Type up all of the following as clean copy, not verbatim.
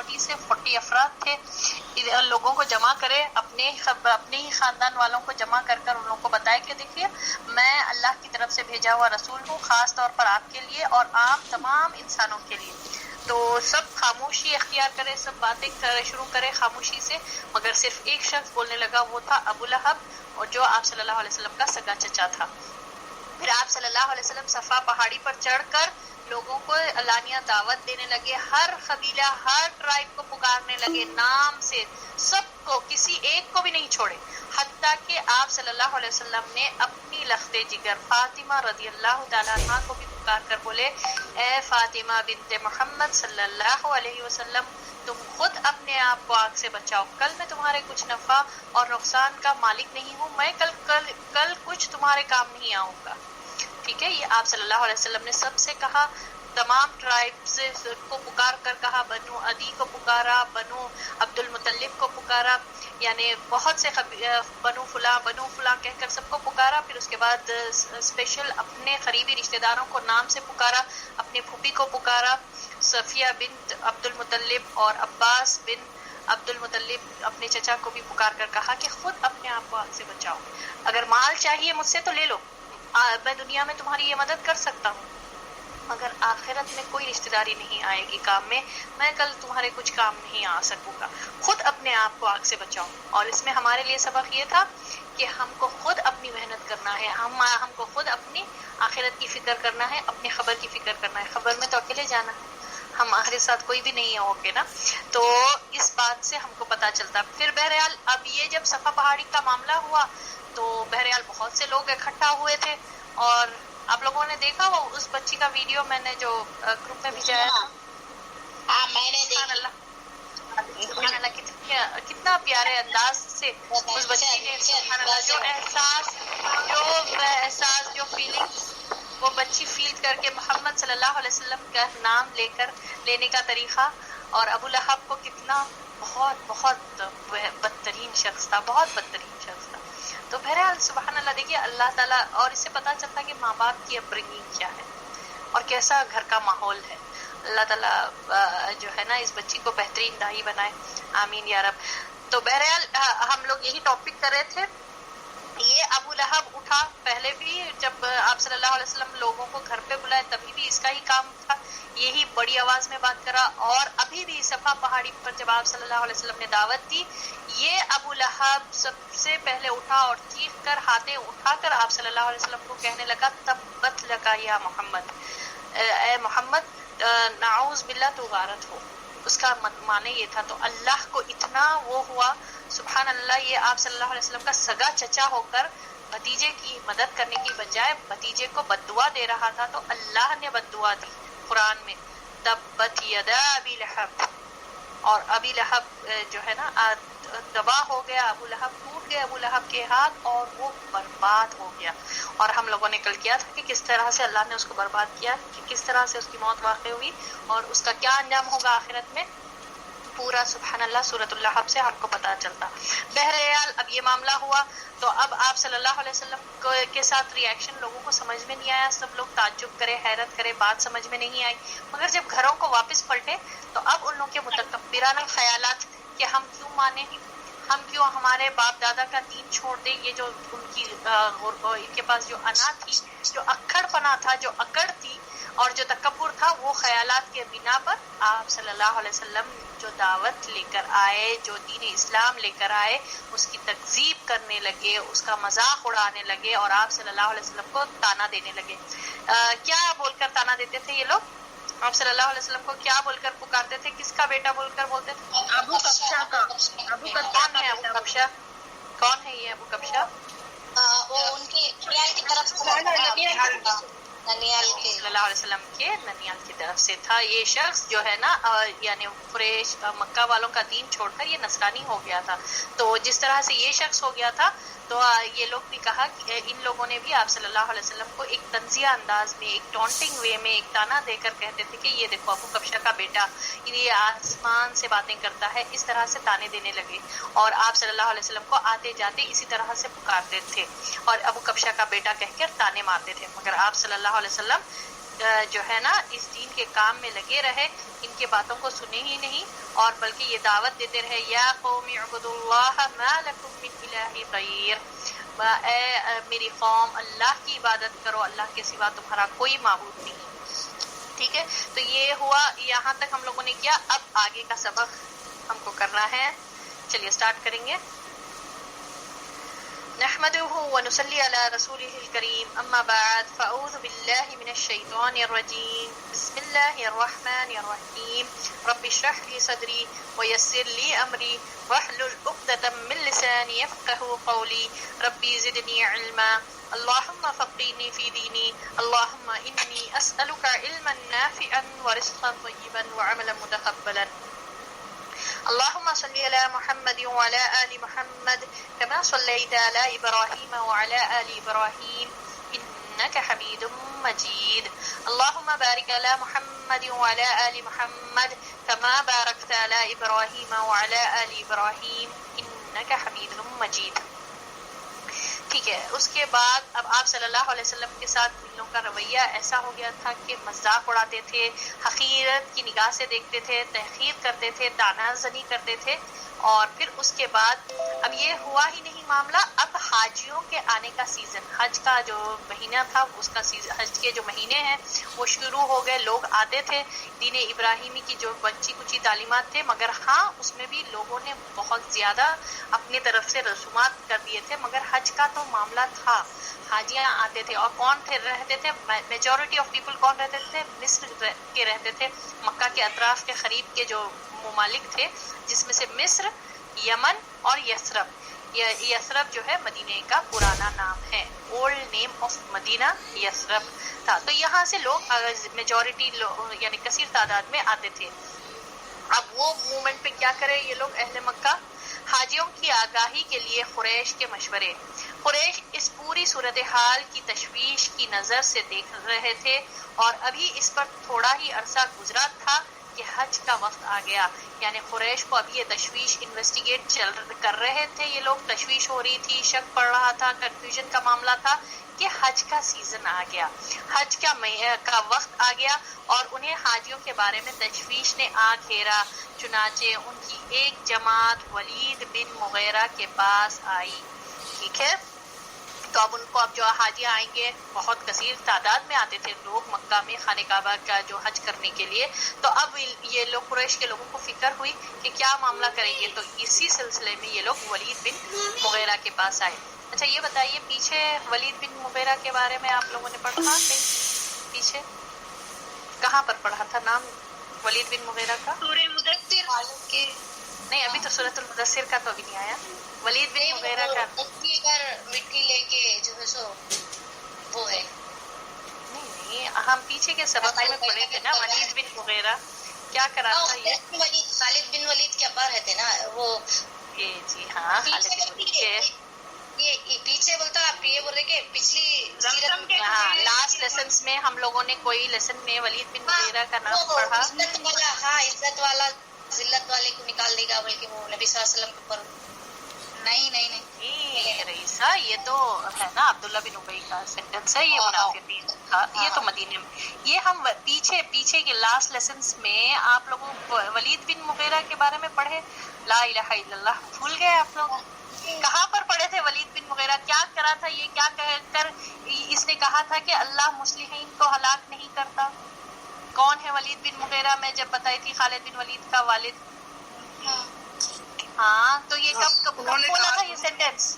30 سے 40 افراد تھے. لوگوں کو جمع کرے، اپنے ہی خاندان والوں کو جمع کر کر ان لوگوں کو بتائے کہ دیکھیے میں اللہ کی طرف سے بھیجا ہوا رسول ہوں، خاص طور پر آپ کے لیے اور آپ تمام انسانوں کے لیے. تو سب خاموشی اختیار کرے، سب باتیں شروع کرے خاموشی سے، مگر صرف ایک شخص بولنے لگا، وہ تھا ابو لہب، اور جو آپ صلی اللہ علیہ وسلم کا سگا چچا تھا. پھر آپ صلی اللہ علیہ وسلم صفا پہاڑی پر چڑھ کر لوگوں کو علانیہ دعوت دینے لگے، ہر قبیلہ ہر ٹرائب کو پکارنے لگے نام سے، سب کو، کسی ایک کو بھی نہیں چھوڑے. حتیٰ کہ آپ صلی اللہ علیہ وسلم نے اپنی لخت جگر فاطمہ رضی اللہ تعالیٰ عنہا کو بھی پکار کر بولے، اے فاطمہ بنت محمد صلی اللہ علیہ وسلم، تم خود اپنے آپ کو آگ سے بچاؤ، کل میں تمہارے کچھ نفع اور نقصان کا مالک نہیں ہوں، میں کل کچھ تمہارے کام نہیں آؤں گا. ٹھیک ہے، یہ آپ صلی اللہ علیہ وسلم نے سب سے کہا، تمام ٹرائبز کو پکار کر کہا، بنو عدی کو پکارا، بنو عبد المطلب کو پکارا، یعنی بہت سے بنو فلاں کہہ کر سب کو پکارا. پھر اس کے بعد اسپیشل اپنے قریبی رشتہ داروں کو نام سے پکارا، اپنی پھوپھی کو پکارا، صفیہ بنت عبد المطلب اور عباس بن عبد المطلب اپنے چچا کو بھی پکار کر کہا کہ خود اپنے آپ کو آگ سے بچاؤ، اگر مال چاہیے مجھ سے تو لے لو، میں دنیا میں تمہاری یہ مدد کر سکتا ہوں، مگر آخرت میں کوئی رشتہ داری نہیں آئے گی کام میں کل تمہارے کچھ کام نہیں آ سکوں گا، خود اپنے آپ کو آگ سے بچاؤ. اور اس میں ہمارے لیے سبق یہ تھا کہ ہم کو خود اپنی محنت کرنا ہے، ہم کو خود اپنی آخرت کی فکر کرنا ہے، اپنی خبر کی فکر کرنا ہے. خبر میں تو اکیلے جانا ہے، ہمارے ساتھ کوئی بھی نہیں ہے، اوکے نا. تو اس بات سے ہم کو پتا چلتا. پھر بہرحال اب یہ جب صفا پہاڑی کا معاملہ ہوا تو بہرحال بہت سے لوگ اکٹھا ہوئے تھے، اور آپ لوگوں نے دیکھا وہ اس بچی کا ویڈیو میں نے جو گروپ میں بھیجایا تھا. ہاں میں نے سبحان اللہ، سبحان اللہ، کتنا پیارے انداز سے اس بچی نے، سبحان اللہ، جو احساس جو فیلنگز وہ بچی فیل کر کے محمد صلی اللہ علیہ وسلم کا نام لینے کا طریقہ، اور ابو لہب کو کتنا بہت بدترین شخص تھا، بہت بدترین شخص تھا. تو بہرحال سبحان اللہ، دیکھیے اللہ تعالیٰ، اور اس سے پتہ چلتا کہ ماں باپ کی اپبرنگنگ کیا ہے اور کیسا گھر کا ماحول ہے. اللہ تعالیٰ جو ہے نا اس بچی کو بہترین دائی بنائے، آمین یا رب. تو بہرحال ہم لوگ یہی ٹاپک کر رہے تھے. یہ ابو لہب اٹھا، پہلے بھی جب آپ صلی اللہ علیہ وسلم لوگوں کو گھر پہ بلائے تبھی بھی اس کا ہی کام تھا، یہی بڑی آواز میں بات کرا، اور ابھی بھی صفا پہاڑی پر جب آپ صلی اللہ علیہ وسلم نے دعوت دی، یہ ابو لہب سب سے پہلے اٹھا اور چیخ کر ہاتھیں اٹھا کر آپ صلی اللہ علیہ وسلم کو کہنے لگا، تبت لکا یا محمد، اے محمد نعوذ باللہ تو غارت ہو. اس کا معنی یہ تھا. تو اللہ کو اتنا وہ ہوا، سبحان اللہ، یہ آپ صلی اللہ علیہ وسلم کا سگا چچا ہو کر بھتیجے کی مدد کرنے کی بجائے بھتیجے کو بددعا دے رہا تھا، تو اللہ نے بددعا دی قرآن میں، تبت یدا ابی لہب. اور ابی لہب جو ہے نا تباہ ہو گیا، ابو لہب ٹوٹ گئے ابو لہب کے ہاتھ، اور وہ برباد ہو گیا. اور ہم لوگوں نے کل کیا تھا کہ کس طرح سے اللہ نے اس کو برباد کیا، کہ کس طرح سے اس کی موت واقع ہوئی اور اس کا کیا انجام ہوگا آخرت میں، پورا سبحان اللہ سورۃ اللہب سے ہم کو پتہ چلتا. بہرحال اب یہ معاملہ ہوا تو اب آپ صلی اللہ علیہ وسلم کے ساتھ ری ایکشن لوگوں کو سمجھ میں نہیں آیا، سب لوگ تعجب کرے، حیرت کرے، بات سمجھ میں نہیں آئی. مگر جب گھروں کو واپس پلٹے تو اب ان لوگوں کے متکبرانہ خیالات کہ ہم کیوں مانیں، ہم کیوں ہمارے باپ دادا کا دین چھوڑ دیں، یہ جو ان کے پاس جو انا تھی، جو اکڑ پنا تھا، جو اکڑ تھی اور جو تکبر تھا، وہ خیالات کے بنا پر آپ صلی اللہ علیہ وسلم جو دعوت لے کر آئے، جو دین اسلام لے کر آئے، اس کی تکذیب کرنے لگے، اس کا مذاق اڑانے لگے، اور آپ صلی اللہ علیہ وسلم کو تانا دینے لگے. کیا بول کر تانا دیتے تھے یہ لوگ؟ آپ صلی اللہ علیہ وسلم کو کیا بول کر پکارتے تھے؟ کس کا بیٹا بول کر بولتے تھے؟ ابو کبشہ کا. کون ہے ابو کبشہ؟ کون ہے یہ ابو کبشہ؟ وہ ان کی ننیال کی طرف سے، ننیال کے صلی اللہ علیہ وسلم کے ننیال کی طرف سے تھا. یہ شخص جو ہے نا یعنی قریش مکہ والوں کا دین چھوڑ کر یہ نصرانی ہو گیا تھا. تو جس طرح سے یہ شخص ہو گیا تھا تو یہ لوگ بھی کہا کہ ان لوگوں نے بھی آپ صلی اللہ علیہ وسلم کو ایک طنزیہ انداز میں، ایک ٹونٹنگ وے میں، ایک تانا دے کر کہتے تھے کہ یہ دیکھو ابو کبشہ کا بیٹا، یہ آسمان سے باتیں کرتا ہے. اس طرح سے تانے دینے لگے اور آپ صلی اللہ علیہ وسلم کو آتے جاتے اسی طرح سے پکارتے تھے اور ابو کبشہ کا بیٹا کہہ کر تانے مارتے تھے. مگر آپ صلی اللہ علیہ وسلم جو ہے نا اس دین کے کام میں لگے رہے، ان کے باتوں کو سنے ہی نہیں، اور بلکہ یہ دعوت دیتے رہے یا قوم اعبدوا اللہ ما لکم من الہ غیر، اے میری قوم اللہ کی عبادت کرو، اللہ کے سوا تمہارا کوئی معبود نہیں. ٹھیک ہے، تو یہ ہوا، یہاں تک ہم لوگوں نے کیا. اب آگے کا سبق ہم کو کرنا ہے، چلیے سٹارٹ کریں گے. نحمده ونصلي على رسوله الكريم، اما بعد، فاعوذ بالله من الشيطان الرجيم، بسم الله الرحمن الرحيم. رب اشرح لي صدري ويسر لي امري واحلل عقدة من لساني يفقهوا قولي. ربي زدني علما، اللهم فقهني في ديني، اللهم اني اسالك علما نافعا ورزقا طيبا وعملا متقبلا. اللهم صل على محمد وعلى آل محمد كما صليت على إبراهيم وعلى آل إبراهيم إنك حميد مجيد. اللهم بارك على محمد وعلى آل محمد كما باركت على إبراهيم وعلى آل إبراهيم إنك حميد مجيد. ٹھیک ہے، اس کے بعد اب آپ صلی اللہ علیہ وسلم کے ساتھ ان لوگوں کا رویہ ایسا ہو گیا تھا کہ مذاق اڑاتے تھے، حقیرت کی نگاہ سے دیکھتے تھے، تحقیر کرتے تھے، طعنہ زنی کرتے تھے. اور پھر اس کے بعد اب یہ ہوا ہی نہیں معاملہ، اب حاجیوں کے آنے کا سیزن، حج کا جو مہینہ تھا اس کا سیزن، حج کے جو مہینے ہیں وہ شروع ہو گئے. لوگ آتے تھے، دین ابراہیمی کی جو بچی کچی تعلیمات تھے، مگر ہاں اس میں بھی لوگوں نے بہت زیادہ اپنی طرف سے رسومات کر دیے تھے. مگر حج کا تو معاملہ تھا، حاجیاں آتے تھے. اور کون تھے رہتے تھے؟ میجورٹی آف پیپل کون رہتے تھے؟ مصر کے رہتے تھے، مکہ کے اطراف کے قریب کے جو ممالک تھے، جس میں سے مصر، یمن اور یثرب. یثرب جو ہے مدینہ کا پرانا نام ہے، اولڈ نیم آف مدینہ یثرب تھا. تو یہاں سے لوگ میجورٹی یعنی کثیر تعداد میں آتے تھے. اب وہ موومنٹ پہ کیا کرے یہ لوگ اہل مکہ؟ حاجیوں کی آگاہی کے لیے قریش کے مشورے. قریش اس پوری صورتحال کی تشویش کی نظر سے دیکھ رہے تھے، اور ابھی اس پر تھوڑا ہی عرصہ گزرا تھا کہ حج کا وقت آ گیا. یعنی قریش کو ابھی یہ تشویش انویسٹیگیٹ کر رہے تھے، یہ لوگ تشویش ہو رہی تھی، شک پڑ رہا تھا، کنفیوژن کا معاملہ تھا کہ حج کا سیزن آ گیا، حج کا وقت آ گیا، اور انہیں حاجیوں کے بارے میں تشویش نے آ گھیرا. چنانچہ ان کی ایک جماعت ولید بن مغیرہ کے پاس آئی. ٹھیک ہے، تو اب ان کو اب جو حاجیاں آئیں گے، بہت کثیر تعداد میں آتے تھے لوگ مکہ میں خانہ کعبہ کا جو حج کرنے کے لیے. تو اب یہ لوگ قریش کے لوگوں کو فکر ہوئی کہ کیا معاملہ کریں گے. تو اسی سلسلے میں یہ لوگ ولید بن مغیرہ کے پاس آئے. اچھا یہ بتائیے، پیچھے ولید بن مغیرہ کے بارے میں آپ لوگوں نے پڑھا تھا پیچھے؟ کہاں پر پڑھا تھا نام ولید بن مغیرہ کا؟ سورہ مدثر کے نہیں، ابھی تو سورۃ المدثر کا تو ابھی نہیں آیا. ولید بن مغیرہ کا مٹی لے کے جو ہے سو وہ ہے. نہیں، ہم پیچھے کے سبق میں پڑھے تھے نا، ولید بن مغیرہ کیا کرا تھا یہ؟ خالد بن ولید کے ابا رہتے نا وہ. جی ہاں، خالد بن ولید کے یہ پیچھے بولتا، آپ یہ بول رہے کہ پچھلی ہاں لاسٹ لیسنس میں ہم لوگوں نے کوئی لیسن میں ولید بن مغیرہ کا نام پڑھا. عزت والا، ہاں عزت والا ذلت والے کو نکال دے گا، بلکہ وہ نبی صلی اللہ علیہ وسلم کے اوپر. نہیں رئیسہ، یہ تو ہے نا عبداللہ بن ابی کا سینٹنس ہے، یہ منافقین کا. یہ تو مدینے میں، یہ ہم پیچھے کے لاسٹ لیسنس میں آپ لوگوں ولید بن مغیرہ کے بارے میں پڑھے. لا الہ الا اللہ، بھول گئے آپ لوگ؟ کہاں پر پڑھے تھے ولید بن مغیرہ؟ کیا کرا تھا یہ؟ کیا کہہ کر اس نے کہا تھا کہ اللہ مسلمین کو ہلاک نہیں کرتا؟ کون ہے ولید بن مغیرہ؟ میں جب بتائی تھی خالد بن ولید کا والد. ہاں، تو یہ کب بولا تھا یہ سینٹینس؟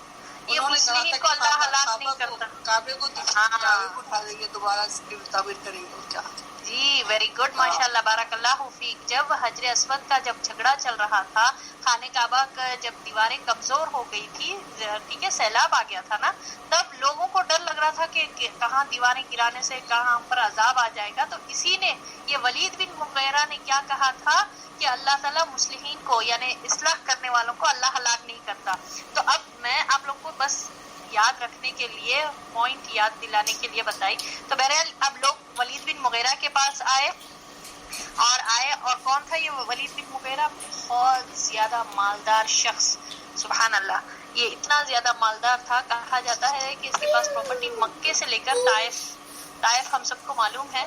یہ مسلمین کو اللہ ہلاک نہیں کرتا. کعبے کو اٹھا دیں گے، دوبارہ تعبیر کریں گے. کیا جی، ویری گڈ، ماشاء اللہ، بارک اللہ فیک. جب حجر اسود کا جب جھگڑا چل رہا تھا، خانہ کعبہ کا جب دیواریں کمزور ہو گئی تھی، ٹھیک ہے، سیلاب آ گیا تھا نا، تب لوگوں کو ڈر لگ رہا تھا کہ کہاں دیواریں گرانے سے کہاں ہم پر عذاب آ جائے گا. تو اسی نے، یہ ولید بن مغیرہ نے کیا کہا تھا کہ اللہ تعالیٰ مسلمین کو یعنی اصلاح کرنے والوں کو اللہ ہلاک نہیں کرتا. تو اب میں آپ لوگ کو بس یاد رکھنے کے لیے، پوائنٹ یاد دلانے کے لیے بتائی. تو بہرحال اب لوگ ولید بن مغیرہ کے پاس آئے، اور کون تھا یہ ولید بن مغیرہ؟ بہت زیادہ مالدار شخص، سبحان اللہ. یہ اتنا زیادہ مالدار تھا، کہا جاتا ہے کہ اس کے پاس پراپرٹی مکے سے لے کر طائف ہم سب کو معلوم ہے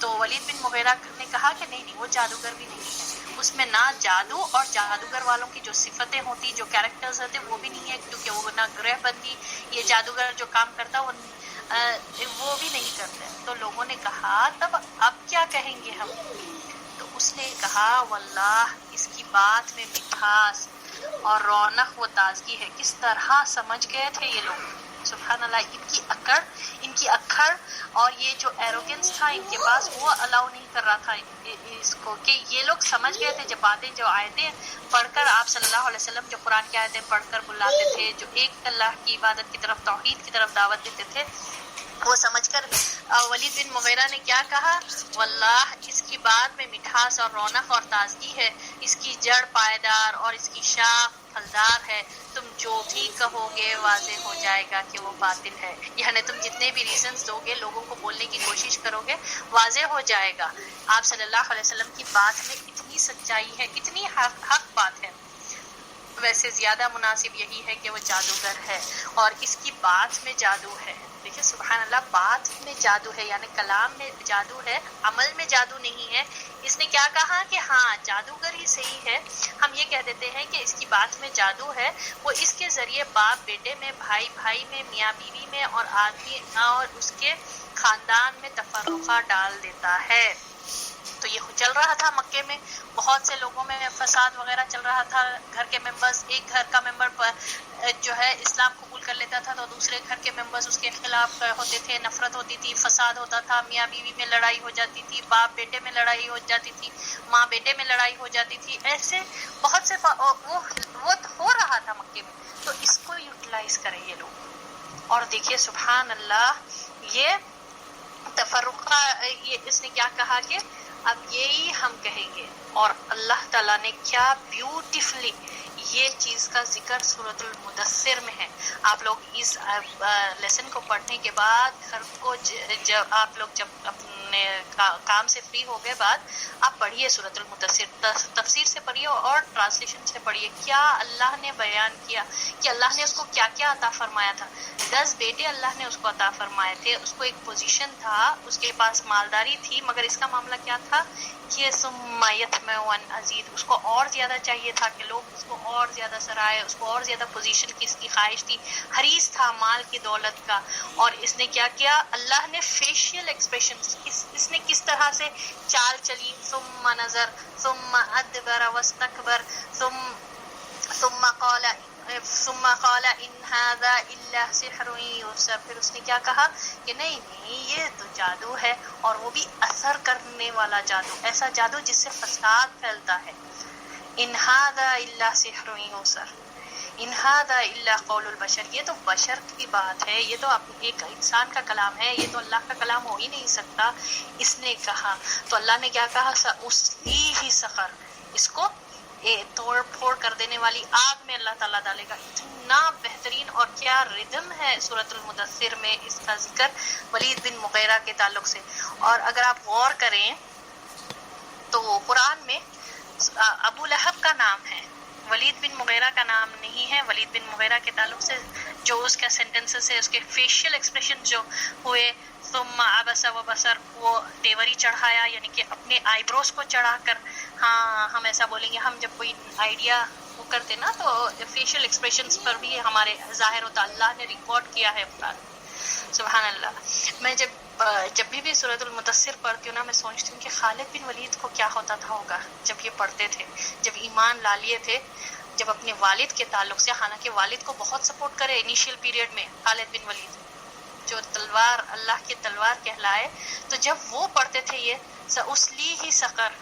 تو ولید بن مغیرہ نے کہا کہ نہیں نہیں وہ جادوگر بھی نہیں ہے، اس میں نہ جادو اور جادوگر والوں کی جو صفتیں ہوتی، جو کیریکٹرز ہوتے وہ بھی نہیں ہے، کیونکہ وہ نہ گرہ بندی، یہ جادوگر جو کام کرتا وہ بھی نہیں کرتے۔ تو لوگوں نے کہا تب اب کیا کہیں گے ہم؟ تو اس نے کہا واللہ اس کی بات میں مٹھاس اور رونق و تازگی ہے۔ کس طرح سمجھ گئے تھے یہ لوگ، سبحان اللہ، ان کی اکڑ اور یہ جو ایروگنس تھا ان کے پاس، وہ الاؤ نہیں کر رہا تھا اس کو، کہ یہ لوگ سمجھ گئے تھے جب باتیں، جو آیتیں پڑھ کر آپ صلی اللہ علیہ وسلم جو قرآن کی آیتیں پڑھ کر بلاتے تھے، جو ایک اللہ کی عبادت کی طرف، توحید کی طرف دعوت دیتے تھے، وہ سمجھ کر ولید بن مغیرہ نے کیا کہا، واللہ اس کی بات میں مٹھاس اور رونق اور تازگی ہے، اس کی جڑ پائیدار اور اس کی شاخ پھلدار ہے، تم جو بھی کہو گے واضح ہو جائے گا کہ وہ باطل ہے، یعنی تم جتنے بھی ریزنز دو گے، لوگوں کو بولنے کی کوشش کرو گے، واضح ہو جائے گا۔ آپ صلی اللہ علیہ وسلم کی بات میں اتنی سچائی ہے، اتنی حق بات ہے، ویسے زیادہ مناسب یہی ہے کہ وہ جادوگر ہے اور اس کی بات میں جادو ہے۔ دیکھیں سبحان اللہ، بات میں جادو ہے، یعنی کلام میں جادو ہے، عمل میں جادو نہیں ہے۔ اس نے کیا کہا کہ ہاں جادوگر ہی صحیح ہے، ہم یہ کہہ دیتے ہیں کہ اس کی بات میں جادو ہے، وہ اس کے ذریعے باپ بیٹے میں، بھائی بھائی میں، میاں بیوی میں اور آدمی اور اس کے خاندان میں تفرقہ ڈال دیتا ہے۔ تو یہ چل رہا تھا مکے میں، بہت سے لوگوں میں فساد وغیرہ چل رہا تھا، گھر کے ممبرز، ایک گھر کا ممبر جو ہے اسلام قبول کر لیتا تھا تو دوسرے گھر کے ممبرز اس کے خلاف ہوتے تھے، نفرت ہوتی تھی، فساد ہوتا تھا، میاں بیوی میں لڑائی ہو جاتی تھی، باپ بیٹے میں لڑائی ہو جاتی تھی، ماں بیٹے میں لڑائی ہو جاتی تھی، ایسے بہت سے وہ ہو رہا تھا مکے میں۔ تو اس کو یوٹیلائز کریں یہ لوگ، اور دیکھیے سبحان اللہ، یہ تفرقہ، یہ اس نے کیا کہا کہ اب یہی ہم کہیں گے، اور اللہ تعالیٰ نے کیا بیوٹیفلی یہ چیز کا ذکر سورۃ المدثر میں ہے۔ آپ لوگ اس لیسن کو پڑھنے کے بعد گھر کو جب آپ لوگ جب اپنے کام سے فری ہو گئے بعد آپ پڑھیے سورۃ المدثر، تفسیر سے پڑھیے اور ٹرانسلیشن سے پڑھیے، کیا اللہ نے بیان کیا کہ اللہ نے اس کو کیا کیا عطا فرمایا تھا۔ 10 بیٹے اللہ نے اس کو عطا فرمائے تھے، اس کو ایک پوزیشن تھا، اس کے پاس مالداری تھی، مگر اس کا معاملہ کیا تھا کہ ثم یطمع ان ازید، اس کو اور زیادہ چاہیے تھا کہ لوگ اس کو اور زیادہ سرائے، اس کو اور زیادہ پوزیشن کی اس کی خواہش تھی، حریص تھا مال کی دولت کا۔ اور اس نے کیا کیا، اللہ نے فیشیل ایکسپریشنز، اس نے کس طرح سے چال چلی، ثم نظر ثم ادبر واستکبر ثم قال ان هذا الا سحر یؤثر، پھر اس نے کیا کہا کہ نہیں یہ تو جادو ہے، اور وہ بھی اثر کرنے والا جادو، ایسا جادو جس سے فساد پھیلتا ہے۔ ان هذا الا سحر یؤثر، ان هذا الا قول البشر، یہ تو بشر کی بات ہے، یہ تو ایک انسان کا کلام ہے، یہ تو اللہ کا کلام ہو ہی نہیں سکتا۔ اس نے کہا تو اللہ نے کیا کہا، سأصلیہ سقر، اس کو توڑ پھوڑ کر دینے والی آگ میں اللہ تعالیٰ ڈالے گا۔ اتنا بہترین اور کیا ردم ہے سورۃ المدثر میں اس کا ذکر ولید بن مغیرہ کے تعلق سے۔ اور اگر آپ غور کریں تو قرآن میں ابو لہب کا نام ہے، ولید بن مغیرہ کا نام نہیں ہے۔ ولید بن مغیرہ کے تعلق سے جو اس کا سینٹنسز ہے، اس کے فیشیل ایکسپریشن جو ہوئے، ثم عبس و بصر، وہ تیوری چڑھایا، یعنی کہ اپنے آئی بروز کو چڑھا کر، ہاں ہم ایسا بولیں گے، ہم جب کوئی آئیڈیا وہ کرتے نا تو فیشیل ایکسپریشنز پر بھی ہمارے ظاہر ہوتا، اللہ نے ریکارڈ کیا ہے قرآن، سبحان اللہ۔ میں جب بھی سورۃ المدثر پڑھتی ہوں نا، میں سوچتی ہوں کہ خالد بن ولید کو کیا ہوتا تھا ہوگا جب یہ پڑھتے تھے، جب ایمان لا لیے تھے، جب اپنے والد کے تعلق سے، حالانکہ والد کو بہت سپورٹ کرے انیشیل پیریڈ میں خالد بن ولید، جو تلوار اللہ کی تلوار کہلائے، تو جب وہ پڑھتے تھے یہ سأصلیہ سقر،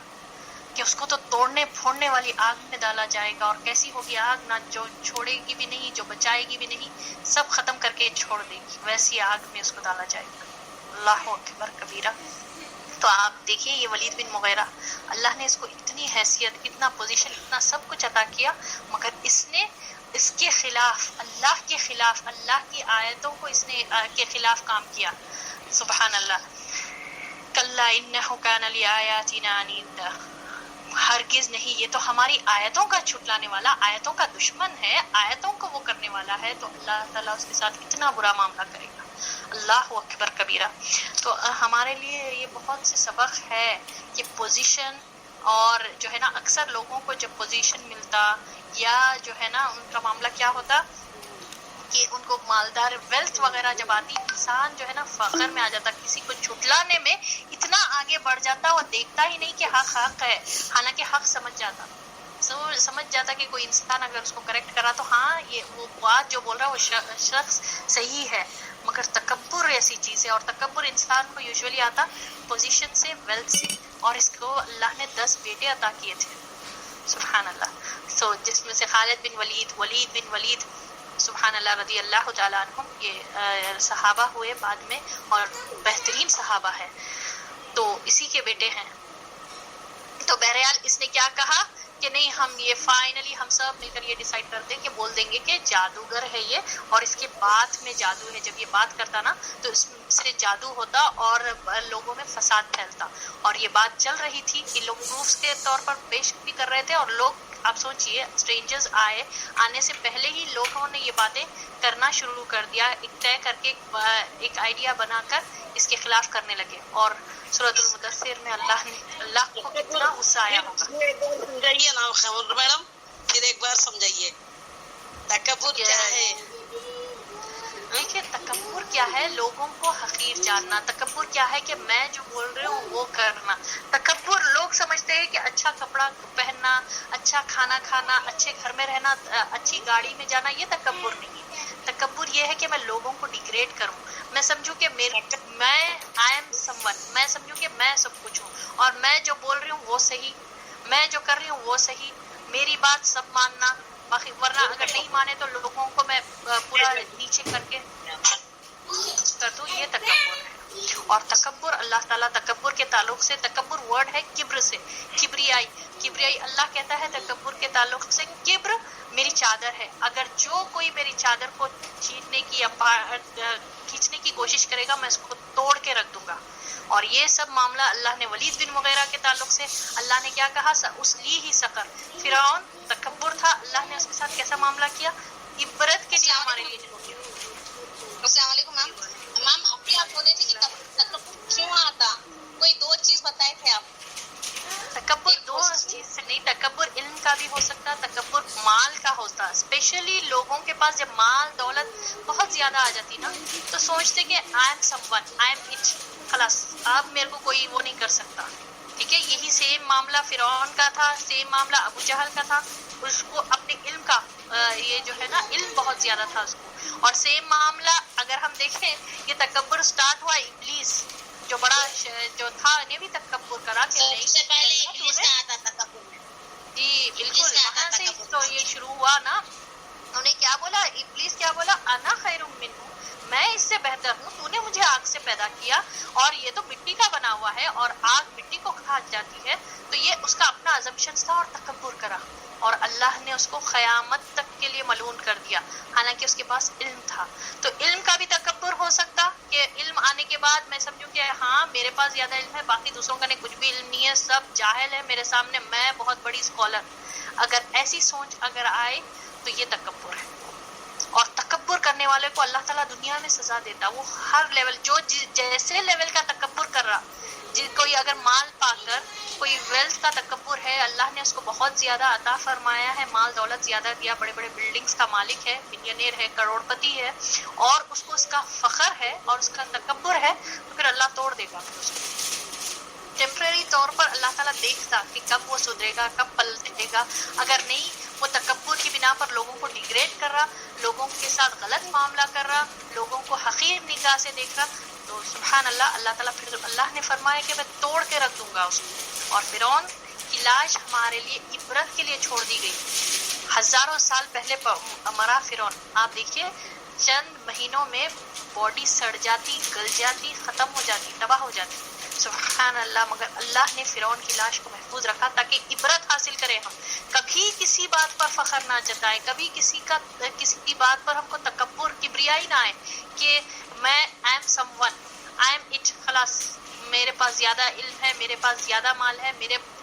کہ اس کو تو توڑنے پھوڑنے والی آگ میں ڈالا جائے گا، اور کیسی ہوگی آگ، نہ جو چھوڑے گی بھی نہیں، جو بچائے گی بھی نہیں، سب ختم کر کے چھوڑ دے گی، ویسی آگ میں اس کو ڈالا جائے گا۔ اللہ اکبر کبیرہ۔ تو آپ دیکھیے یہ ولید بن مغیرہ، اللہ نے اس کو اتنی حیثیت، اتنا پوزیشن، اتنا سب کچھ عطا کیا، مگر اس نے اس کے خلاف، اللہ کے خلاف، اللہ کی آیتوں کو اس نے کے خلاف کام کیا، سبحان اللہ۔ کلا انہ کان لآیاتنا عنیدا، ہرگز نہیں، یہ تو ہماری آیتوں کا چھٹلانے والا، آیتوں کا دشمن ہے، آیتوں کو وہ کرنے والا ہے، تو اللہ تعالیٰ اس کے ساتھ اتنا برا معاملہ کرے گا۔ اللہ اکبر کبیرہ. تو ہمارے لیے یہ بہت سے سبق ہے کہ پوزیشن، اور جو ہے نا اکثر لوگوں کو جب پوزیشن ملتا یا جو ہے نا ان کا معاملہ کیا ہوتا کہ ان کو مالدار ویلتھ وغیرہ جب آتی، انسان جو ہے نا فخر میں آ جاتا، کسی کو جھٹلانے میں اتنا آگے بڑھ جاتا، وہ دیکھتا ہی نہیں کہ حق حق ہے، حالانکہ حق سمجھ جاتا کہ کوئی انسان اگر اس کو کریکٹ کرا تو ہاں یہ وہ بات جو بول رہا ہے وہ شخص صحیح ہے. مگر تکبر ایسی چیز ہے، اور تکبر انسان کو یوزولی آتا پوزیشن سے، ویلتھ سے، اور اس کو اللہ نے 10 بیٹے عطا کیے تھے، سبحان اللہ. جس میں سے خالد بن ولید سبحان اللہ رضی اللہ تعالیٰ عنہم، یہ صحابہ ہوئے بعد میں اور بہترین صحابہ ہے، تو اسی کے بیٹے ہیں. تو بہرحال اس نے کیا کہا کہ نہیں، ہم یہ فائنلی ہم سب مل کر یہ ڈیسائیڈ کرتے کہ بول دیں گے کہ جادوگر ہے یہ، اور اس کے بات میں جادو ہے. جب یہ بات کرتا نا تو اس سے جادو ہوتا اور لوگوں میں فساد پھیلتا. اور یہ بات چل رہی تھی کہ لوگ پروفس کے طور پر پیش بھی کر رہے تھے، اور لوگ آپ سوچئے اسٹرینجرز آنے سے پہلے ہی لوگوں نے یہ باتیں کرنا شروع کر دیا، ایک طے کر کے ایک آئیڈیا بنا کر اس کے خلاف کرنے لگے. اور سورۃ المدثر میں اللہ کو کتنا غصہ آیا ہوگا. سمجھائیے نا خبر میڈم، پھر ایک بار سمجھائیے تکبر کیا ہے. دیکھیے تکبر کیا ہے، لوگوں کو حقیر جاننا. تکبر کیا ہے کہ میں جو بول رہی ہوں وہ کرنا. تکبر لوگ سمجھتے ہیں کہ اچھا کپڑا پہننا، اچھا کھانا کھانا، اچھے گھر میں رہنا، اچھی گاڑی میں جانا، یہ تکبر نہیں ہے. تکبر یہ ہے کہ میں لوگوں کو ڈیگریڈ کروں، میں سمجھوں کہ میں آئی ایم سم ون، میں سمجھوں کہ میں سب کچھ ہوں، اور میں جو بول رہی ہوں وہ صحیح، میں جو کر رہی ہوں وہ صحیح، میری بات سب ماننا، باقی ورنہ اگر نہیں مانے تو لوگوں کو میں پورا نیچے کر کے کر دوں. یہ تکبر ہے. اور تکبر اللہ تعالیٰ تکبر کے تعلق سے، تکبر ورڈ ہے کبر سے، کبریائی اللہ کہتا ہے تکبر کے تعلق سے کبر میری چادر ہے. اگر جو کوئی میری چادر کو چھیننے کی یا کھینچنے کی کوشش کرے گا میں اس کو توڑ کے رکھ دوں گا. اور یہ سب معاملہ اللہ نے ولید بن مغیرہ کے تعلق سے اللہ نے کیا کہا، اس لی ہی سقر، فرعون تکبر تھا، اللہ نے اس کے ساتھ کیسا معاملہ کیا، عبرت کے لیے ہمارے لیے چھوڑ دیا. السلام علیکم میم. میم ابھی آپ بول رہے تھے کہ تکبر کیوں آتا، کوئی 2 چیز بتائے تھے آپ. تکبر 2 چیز سے نہیں، تکبر علم کا بھی ہو سکتا، تکبر مال کا ہوتا. اسپیشلی لوگوں کے پاس جب مال دولت بہت زیادہ آ جاتی نا تو سوچتے کہ I am some one, I am it, خلاص اب میرے کو کوئی وہ نہیں کر سکتا. ٹھیک ہے، یہی سیم معاملہ فرعون کا تھا، سیم معاملہ ابو جہل کا تھا. اس کو اپنے علم کا یہ جو ہے نا علم بہت زیادہ تھا اس کو. اور سیم معاملہ اگر ہم دیکھیں یہ تکبر سٹارٹ ہوا ابلیس جو بڑا جو تھا، نے بھی تکبر کرا کہ نہیں، سب سے پہلے ابلیس کا آتا تکبر میں. جی بالکل، وہاں سے تو یہ شروع ہوا نا. انہوں نے کیا بولا، ابلیس کیا بولا، انا خیر منہ، میں اس سے بہتر ہوں، تو نے مجھے آگ سے پیدا کیا اور یہ تو مٹی کا بنا ہوا ہے اور آگ مٹی کو کھا جاتی ہے. تو یہ اس کا اپنا assumptions تھا اور تکبر کرا، اور اللہ نے اس کو قیامت تک کے لیے ملعون کر دیا، حالانکہ اس کے پاس علم تھا. تو علم کا بھی تکبر ہو سکتا کہ علم آنے کے بعد میں سمجھوں کہ ہاں میرے پاس زیادہ علم ہے، باقی دوسروں کا نے کچھ بھی علم نہیں ہے، سب جاہل ہے میرے سامنے، میں بہت بڑی اسکالر. اگر ایسی سوچ اگر آئے تو یہ تکبر ہے. اور تکبر کرنے والے کو اللہ تعالیٰ دنیا میں سزا دیتا. وہ ہر لیول، جو جیسے لیول کا تکبر کر رہا، کوئی اگر مال پا کر کوئی ویلتھ کا تکبر ہے، اللہ نے اس کو بہت زیادہ عطا فرمایا ہے، مال دولت زیادہ دیا، بڑے بڑے بلڈنگز کا مالک ہے، ملینئر ہے، کروڑ پتی ہے، اور اس کو اس کا فخر ہے اور اس کا تکبر ہے، تو پھر اللہ توڑ دے گا. اس کو ٹیمپرری طور پر اللہ تعالیٰ دیکھتا کہ کب وہ سدھرے گا، کب پلٹے گا. اگر نہیں، وہ تکبر کی بنا پر لوگوں کو ڈیگریڈ کر رہا، لوگوں کے ساتھ غلط معاملہ کر رہا، لوگوں کو حقیر نگاہ سے دیکھ رہا، تو سبحان اللہ، اللہ تعالیٰ پھر اللہ نے فرمایا کہ میں توڑ کے رکھ دوں گا اس کو. اور فرعون کی لاش ہمارے لیے عبرت کے لیے چھوڑ دی گئی. ہزاروں سال پہلے مرا فرعون. آپ دیکھیے چند مہینوں میں باڈی سڑ جاتی، گل جاتی، ختم ہو جاتی، تباہ ہو جاتی. سبحان اللہ. مگر اللہ نے فرعون کی لاش کو محفوظ رکھا تاکہ عبرت حاصل کریں ہم، کبھی کسی بات پر فخر نہ جتائے، کبھی کسی بات پر ہم کو تکبر، کبریائی نہ آئے کہ میں I am some one, I am it, خلاص میرے پاس زیادہ علم ہے، میرے پاس زیادہ مال ہے،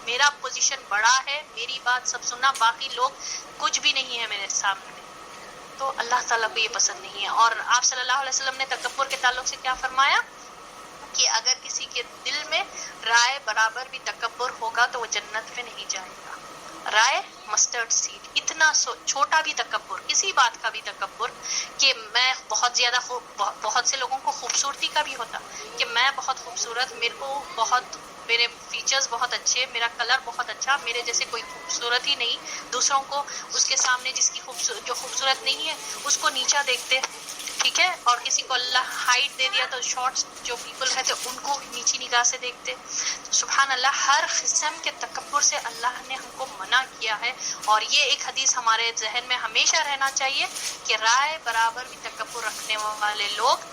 میرا پوزیشن بڑا ہے، میری بات سب سننا، باقی لوگ کچھ بھی نہیں ہے میرے سامنے. تو اللہ تعالیٰ کو یہ پسند نہیں ہے. اور آپ صلی اللہ علیہ وسلم نے تکبر کے تعلق سے کیا فرمایا کہ اگر کسی کے دل میں رائے برابر بھی تکبر ہوگا تو وہ جنت میں نہیں جائے گا. رائے مسٹرڈ سیڈ، اتنا چھوٹا بھی تکبر، کسی بات کا بھی تکبر کہ میں بہت زیادہ بہت سے لوگوں کو خوبصورتی کا بھی ہوتا کہ میں بہت خوبصورت، میرے فیچرز بہت اچھے، میرا کلر بہت اچھا، میرے جیسے کوئی خوبصورت ہی نہیں. دوسروں کو اس کے سامنے جو خوبصورت نہیں ہے اس کو نیچا دیکھتے، ٹھیک ہے. اور کسی کو اللہ ہائٹ دے دیا تو شارٹس جو پیپل رہتے ان کو نیچی نگاہ سے دیکھتے. تو سبحان اللہ، ہر قسم کے تکبر سے اللہ نے ہم کو منع کیا ہے. اور یہ ایک حدیث ہمارے ذہن میں ہمیشہ رہنا چاہیے کہ رائے برابر بھی تکبر رکھنے والے لوگ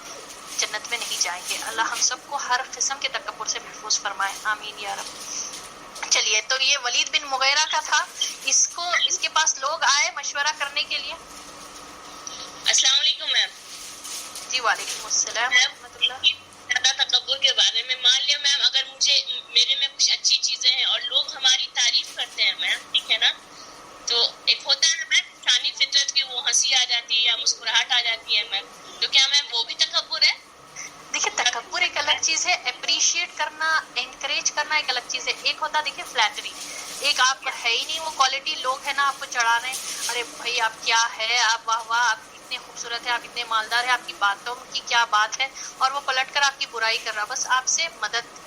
جنت میں نہیں جائیں گے. اللہ ہم سب کو ہر قسم کے تکبر سے محفوظ فرمائے، آمین یا رب. چلیے، تو یہ ولید بن مغیرہ کا تھا. اس کے پاس لوگ آئے مشورہ کرنے کے لیے. السلام علیکم میم. جی وعلیکم السلام ورحمۃ اللہ. زیادہ تکبر کے بارے میں مان لیا میم، اگر میرے میں کچھ اچھی چیزیں ہیں اور لوگ ہماری تعریف کرتے ہیں میم، ٹھیک ہے نا، تو ایک ہوتا ہے میم انسانی فطرت کی وہ ہنسی آ جاتی ہے یا مسکراہٹ آ جاتی ہے میم، تو کیا میم وہ بھی تکبر ہے؟ دیکھیے، تکبر ایک الگ چیز ہے، اپریشیٹ کرنا، انکریج کرنا ایک الگ چیز ہے. ایک ہوتا دیکھیے فلیٹری، ایک آپ کا ہے ہی نہیں وہ کوالٹی، لوگ ہے نا آپ کو چڑھا رہے ہیں، ارے بھائی آپ کیا ہے، آپ واہ واہ، آپ اتنے خوبصورت ہیں، آپ اتنے مالدار ہیں، آپ کی باتوں کی کیا بات ہے، اور وہ پلٹ کر آپ کی برائی کر رہا، بس آپ سے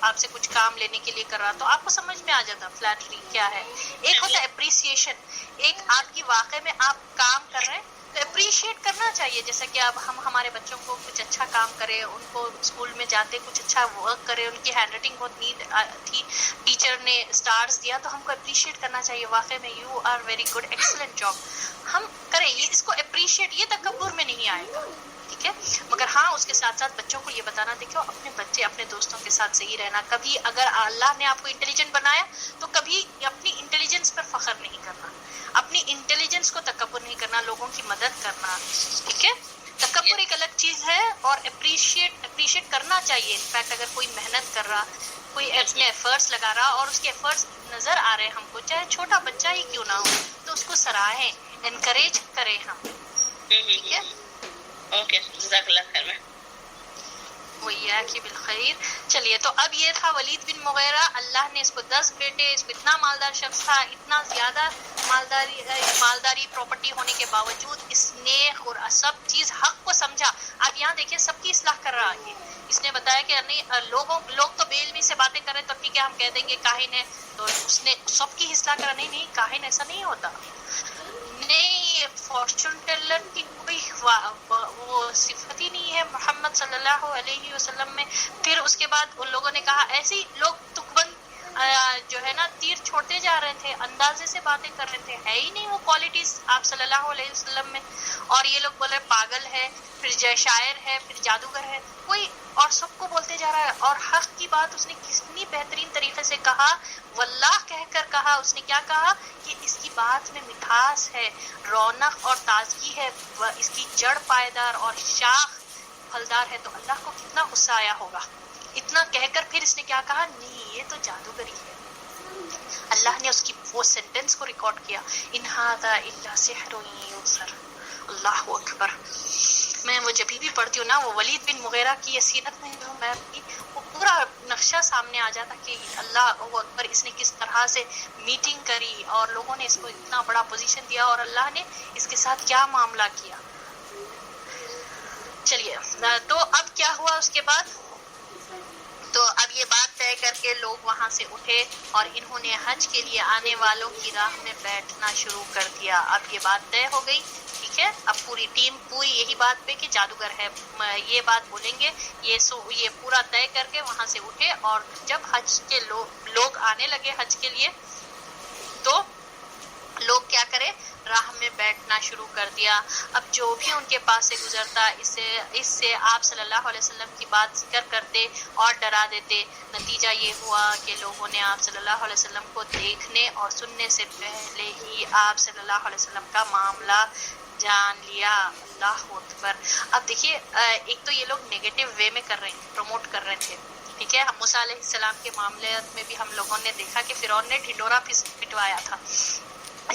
آپ سے کچھ کام لینے کے لیے کر رہا، تو آپ کو سمجھ میں آ جاتا فلیٹری کیا ہے. ایک ہوتا ہے اپریسیشن، ایک آپ کی واقع میں آپ کام کر رہے ہیں تو اپریشیٹ کرنا چاہیے. جیسا کہ اب ہم ہمارے بچوں کو کچھ اچھا کام کرے، ان کو اسکول میں جاتے کچھ اچھا ورک کرے، ان کی ہینڈ رائٹنگ بہت نیٹ تھی، ٹیچر نے اسٹارز دیا تو ہم کو اپریشیٹ کرنا چاہیے، واقعی میں you are very good, excellent job, ہم کریں. یہ اس کو اپریشیٹ، یہ تکبر میں نہیں آئے گا، ٹھیک ہے. مگر ہاں اس کے ساتھ ساتھ بچوں کو یہ بتانا، دیکھو اپنے بچے اپنے دوستوں کے ساتھ صحیح رہنا. کبھی اگر اللہ نے آپ کو انٹیلیجنٹ بنایا تو کبھی اپنی انٹیلیجنس پر فخر نہیں کرنا، اپنی انٹیلیجنس کو تکبر نہیں کرنا، لوگوں کی مدد کرنا، ٹھیک ہے. تکبر ایک الگ چیز ہے اور اپریشیٹ کرنا چاہیے. انفیکٹ اگر کوئی محنت کر رہا، کوئی اپنے ایفرٹس لگا رہا اور اس کے ایفرٹس نظر آ رہے ہیں ہم کو، چاہے چھوٹا بچہ ہی کیوں نہ ہو، تو اس کو سراہیں، انکریج کریں ہم، ٹھیک ہے. اوکے، جزاک اللہ خیر. وَإِيَّاكِ بِالْخَيْرِ. چلیے، تو اب یہ تھا ولید بن مغیرہ. اللہ نے اس کو 10 بیٹے، اس کو اتنا مالدار شخص تھا، اتنا زیادہ مالداری پراپرٹی ہونے کے باوجود اس نے اور سب چیز حق کو سمجھا. آپ یہاں دیکھیں، سب کی اصلاح کر رہا ہے. اس نے بتایا کہ نہیں، لوگ تو بے علمی سے باتیں کر رہے تو ٹھیک ہے ہم کہہ دیں گے کاہن ہے، تو اس نے سب کی اصلاح کرا. نہیں، کاہن ایسا نہیں ہوتا. نہیں، فارچون ٹیلر کی کوئی وہ صفت ہی نہیں ہے محمد صلی اللہ علیہ وسلم میں. پھر اس کے بعد ان لوگوں نے کہا، ایسے ہی لوگ تکبند جو ہے نا تیر چھوڑتے جا رہے تھے، اندازے سے باتیں کر رہے تھے، ہے ہی نہیں وہ کوالٹیز آپ صلی اللہ علیہ وسلم میں. اور یہ لوگ بول رہے پاگل ہے، پھر شاعر ہے، پھر جادوگر ہے، کوئی اور سب کو بولتے جا رہا ہے. اور حق کی بات اس نے کتنی بہترین طریقے سے کہا، واللہ کہہ کر کہا. اس نے کیا کہا کہ اس کی بات میں مٹھاس ہے، رونق اور تازگی ہے، اس کی جڑ پائیدار اور شاخ پھلدار ہے. تو اللہ کو کتنا غصہ آیا ہوگا. اتنا کہہ کر پھر اس نے کیا کہا، نہیں یہ تو جادوگری ہے. اللہ نے اس کی وہ سینٹنس کو ریکارڈ کیا، ان ھذا الا سحر یؤثر. اللہ اکبر. میں وہ جب بھی پڑھتی ہوں نا، وہ ولید بن مغیرہ کی یہ سیرت میں جو میں وہ پورا نقشہ سامنے آ جاتا کہ اللہ اکبر، اس نے کس طرح سے میٹنگ کری اور لوگوں نے اس کو اتنا بڑا پوزیشن دیا اور اللہ نے اس کے ساتھ کیا معاملہ کیا. چلیے، تو اب کیا ہوا اس کے بعد؟ تو اب یہ بات طے کر کے لوگ وہاں سے اٹھے اور انہوں نے حج کے لیے آنے والوں کی راہ میں بیٹھنا شروع کر دیا. اب یہ بات طے ہو گئی، ٹھیک ہے. اب پوری ٹیم پوری یہی بات پہ کہ جادوگر ہے، یہ بات بولیں گے. یہ پورا طے کر کے وہاں سے اٹھے. اور جب حج کے لوگ آنے لگے حج کے لیے، تو لوگ کیا کرے، راہ میں بیٹھنا شروع کر دیا. اب جو بھی ان کے پاس سے گزرتا اس سے آپ صلی اللہ علیہ وسلم کی بات ذکر کرتے اور ڈرا دیتے. نتیجہ یہ ہوا کہ لوگوں نے آپ صلی اللہ علیہ وسلم کو دیکھنے اور سننے سے پہلے ہی آپ صلی اللہ علیہ وسلم کا معاملہ جان لیا. اللہ اکبر. اب دیکھیے، ایک تو یہ لوگ نیگیٹو وے میں کر رہے ہیں، پروموٹ کر رہے تھے، ٹھیک ہے. موسیٰ علیہ السلام کے معاملے میں بھی ہم لوگوں نے دیکھا کہ فرعون نے ڈھنڈورا پٹوایا تھا.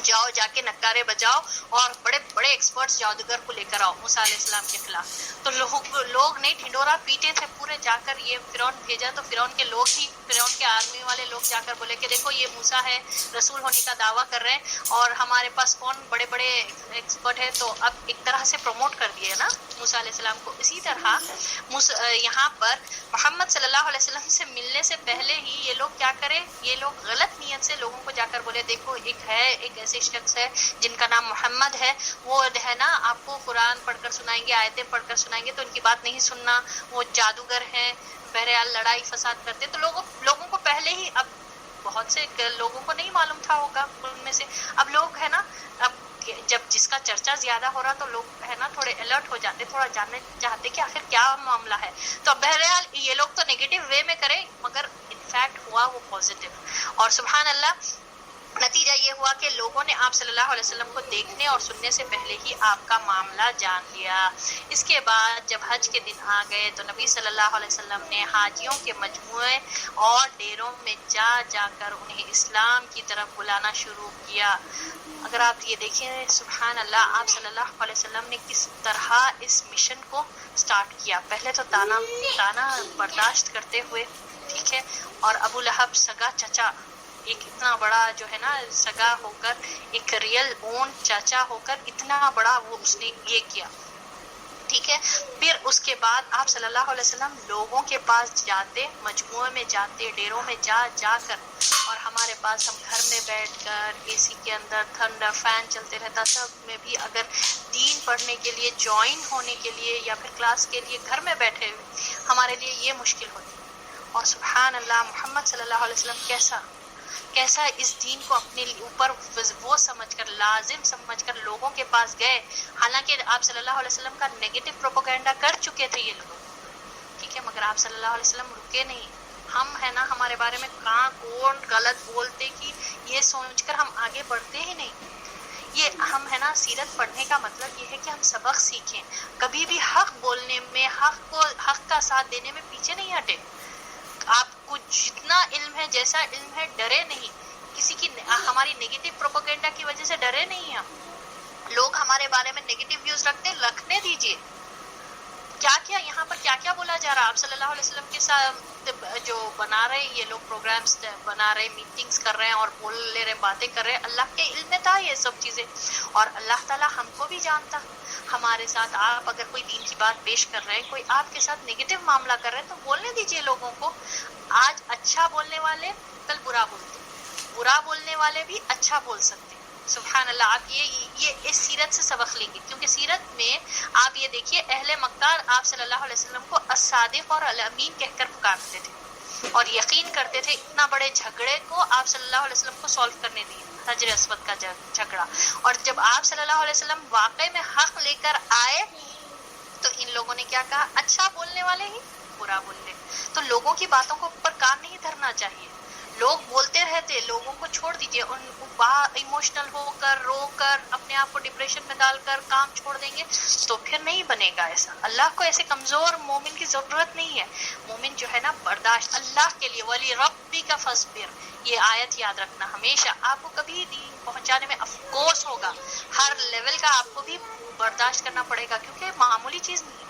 جاؤ جا کے نکارے بجاؤ اور بڑے بڑے ایکسپرٹس جادوگر کو لے کر آؤ موسیٰ علیہ السلام کے خلاف. تو لوگ نہیں ڈھنڈورا پیٹے تھے پورے. جا کر یہ فرعون بھیجا تو فرعون کے لوگ ہی فرعون کے آرمی والے لوگ جا کر بولے کہ دیکھو یہ موسیٰ ہے رسول ہونے کا دعویٰ کر رہے ہیں اور ہمارے پاس کون بڑے بڑے ایکسپرٹ ہے. تو اب ایک طرح سے پروموٹ کر دیے نا موسیٰ علیہ السلام کو. اسی طرح یہاں پر محمد صلی اللہ علیہ وسلم سے ملنے سے پہلے ہی یہ لوگ کیا کرے, یہ لوگ غلط نیت سے لوگوں کو جا کر بولے دیکھو ایک ایسے شخص ہے جن کا نام محمد ہے, وہ ہے نا آپ کو قرآن پڑھ کر سنائیں گے, آیتیں پڑھ کر سنائیں گے, تو ان کی بات نہیں سننا, وہ جادوگر ہیں, بہرحال لڑائی فساد کرتے. تو لوگوں کو پہلے ہی, اب بہت سے لوگوں کو نہیں معلوم تھا ہوگا ان میں سے, اب لوگ ہے نا, اب جب جس کا چرچا زیادہ ہو رہا تو لوگ ہے نا تھوڑے الرٹ ہو جاتے, تھوڑا جاننے چاہتے کہ آخر کیا معاملہ ہے. تو بہرحال یہ لوگ تو نیگیٹو وے میں کرے مگر انفیکٹ ہوا وہ پازیٹیو. اور سبحان اللہ نتیجہ یہ ہوا کہ لوگوں نے آپ صلی اللہ علیہ وسلم کو دیکھنے اور سننے سے پہلے ہی آپ کا معاملہ جان لیا. اس کے بعد جب حج کے دن آ گئے تو نبی صلی اللہ علیہ وسلم نے حاجیوں کے مجموعے اور ڈیروں میں جا جا کر انہیں اسلام کی طرف بلانا شروع کیا. اگر آپ یہ دیکھیں سبحان اللہ, آپ صلی اللہ علیہ وسلم نے کس طرح اس مشن کو سٹارٹ کیا. پہلے تو تانا برداشت کرتے ہوئے, ٹھیک ہے, اور ابو لہب سگا چچا, ایک اتنا بڑا جو ہے نا سگا ہو کر, ایک ریئل اون چاچا ہو کر اتنا بڑا وہ اس نے یہ کیا, ٹھیک ہے. پھر اس کے بعد آپ صلی اللہ علیہ وسلم لوگوں کے پاس جاتے, مجموعے میں جاتے, ڈیروں میں جا کر, اور ہمارے پاس ہم گھر میں بیٹھ کر اے سی کے اندر تھنڈر فین چلتے رہتا, سب میں بھی اگر دین پڑھنے کے لیے جوائن ہونے کے لیے یا پھر کلاس کے لیے گھر میں بیٹھے ہمارے لیے یہ مشکل ہوتی. اور سبحان اللہ محمد صلی اللہ علیہ وسلم کیسا اس دین کو اپنے اوپر وہ سمجھ کر, لازم سمجھ کر لوگوں کے پاس گئے. حالانکہ آپ صلی اللہ علیہ وسلم کا نیگیٹو پروپیگنڈا کر چکے تھے یہ لوگ, ٹھیک ہے, مگر آپ صلی اللہ علیہ وسلم رکے نہیں. ہم ہے نا ہمارے بارے میں کہاں کون غلط بولتے کہ یہ سوچ کر ہم آگے بڑھتے ہی نہیں. یہ ہم ہے نا سیرت پڑھنے کا مطلب یہ ہے کہ ہم سبق سیکھیں, کبھی بھی حق بولنے میں, حق کا ساتھ دینے میں پیچھے نہیں ہٹے. آپ کو جتنا علم ہے, جیسا علم ہے, ڈرے نہیں کسی کی, ہماری نیگیٹو پروپیگنڈا کی وجہ سے ڈرے نہیں ہم. لوگ ہمارے بارے میں نیگیٹو ویوز رکھنے دیجیے. کیا یہاں پر کیا بولا جا رہا, آپ صلی اللہ علیہ وسلم کے ساتھ جو بنا رہے یہ لوگ پروگرامز بنا رہے, میٹنگز کر رہے ہیں اور بول لے رہے, باتیں کر رہے ہیں, اللہ کے علم میں تھا یہ سب چیزیں, اور اللہ تعالیٰ ہم کو بھی جانتا. ہمارے ساتھ آپ اگر کوئی دین کی بات پیش کر رہے ہیں, کوئی آپ کے ساتھ نیگیٹو معاملہ کر رہے ہیں, تو بولنے دیجیے لوگوں کو. آج اچھا بولنے والے کل برا بولتے, برا بولنے والے بھی اچھا بول سکتے. سبحان اللہ. آپ یہ اس سیرت سے سبق لیں گے, کیونکہ سیرت میں آپ یہ دیکھیے اہل مکہ آپ صلی اللہ علیہ وسلم کو الصادق اور الامین کہہ کر پکارتے تھے اور یقین کرتے تھے. اتنا بڑے جھگڑے کو آپ صلی اللہ علیہ وسلم کو سالو کرنے دیے, حجر اسود کا جھگڑا. اور جب آپ صلی اللہ علیہ وسلم واقعی میں حق لے کر آئے تو ان لوگوں نے کیا کہا, اچھا بولنے والے ہی برا بول لے. تو لوگوں کی باتوں کو اوپر کان نہیں دھرنا چاہیے. لوگ بولتے رہتے, لوگوں کو چھوڑ دیجیے. ان ایموشنل ہو کر, رو کر, اپنے آپ کو ڈپریشن میں ڈال کر کام چھوڑ دیں گے تو پھر نہیں بنے گا ایسا. اللہ کو ایسے کمزور مومن کی ضرورت نہیں ہے. مومن جو ہے نا برداشت اللہ کے لیے, ولی ربی کا فصبر, یہ آیت یاد رکھنا ہمیشہ. آپ کو کبھی دین پہنچانے میں افسوس ہوگا, ہر لیول کا آپ کو بھی برداشت کرنا پڑے گا, کیونکہ معمولی چیز نہیں ہے.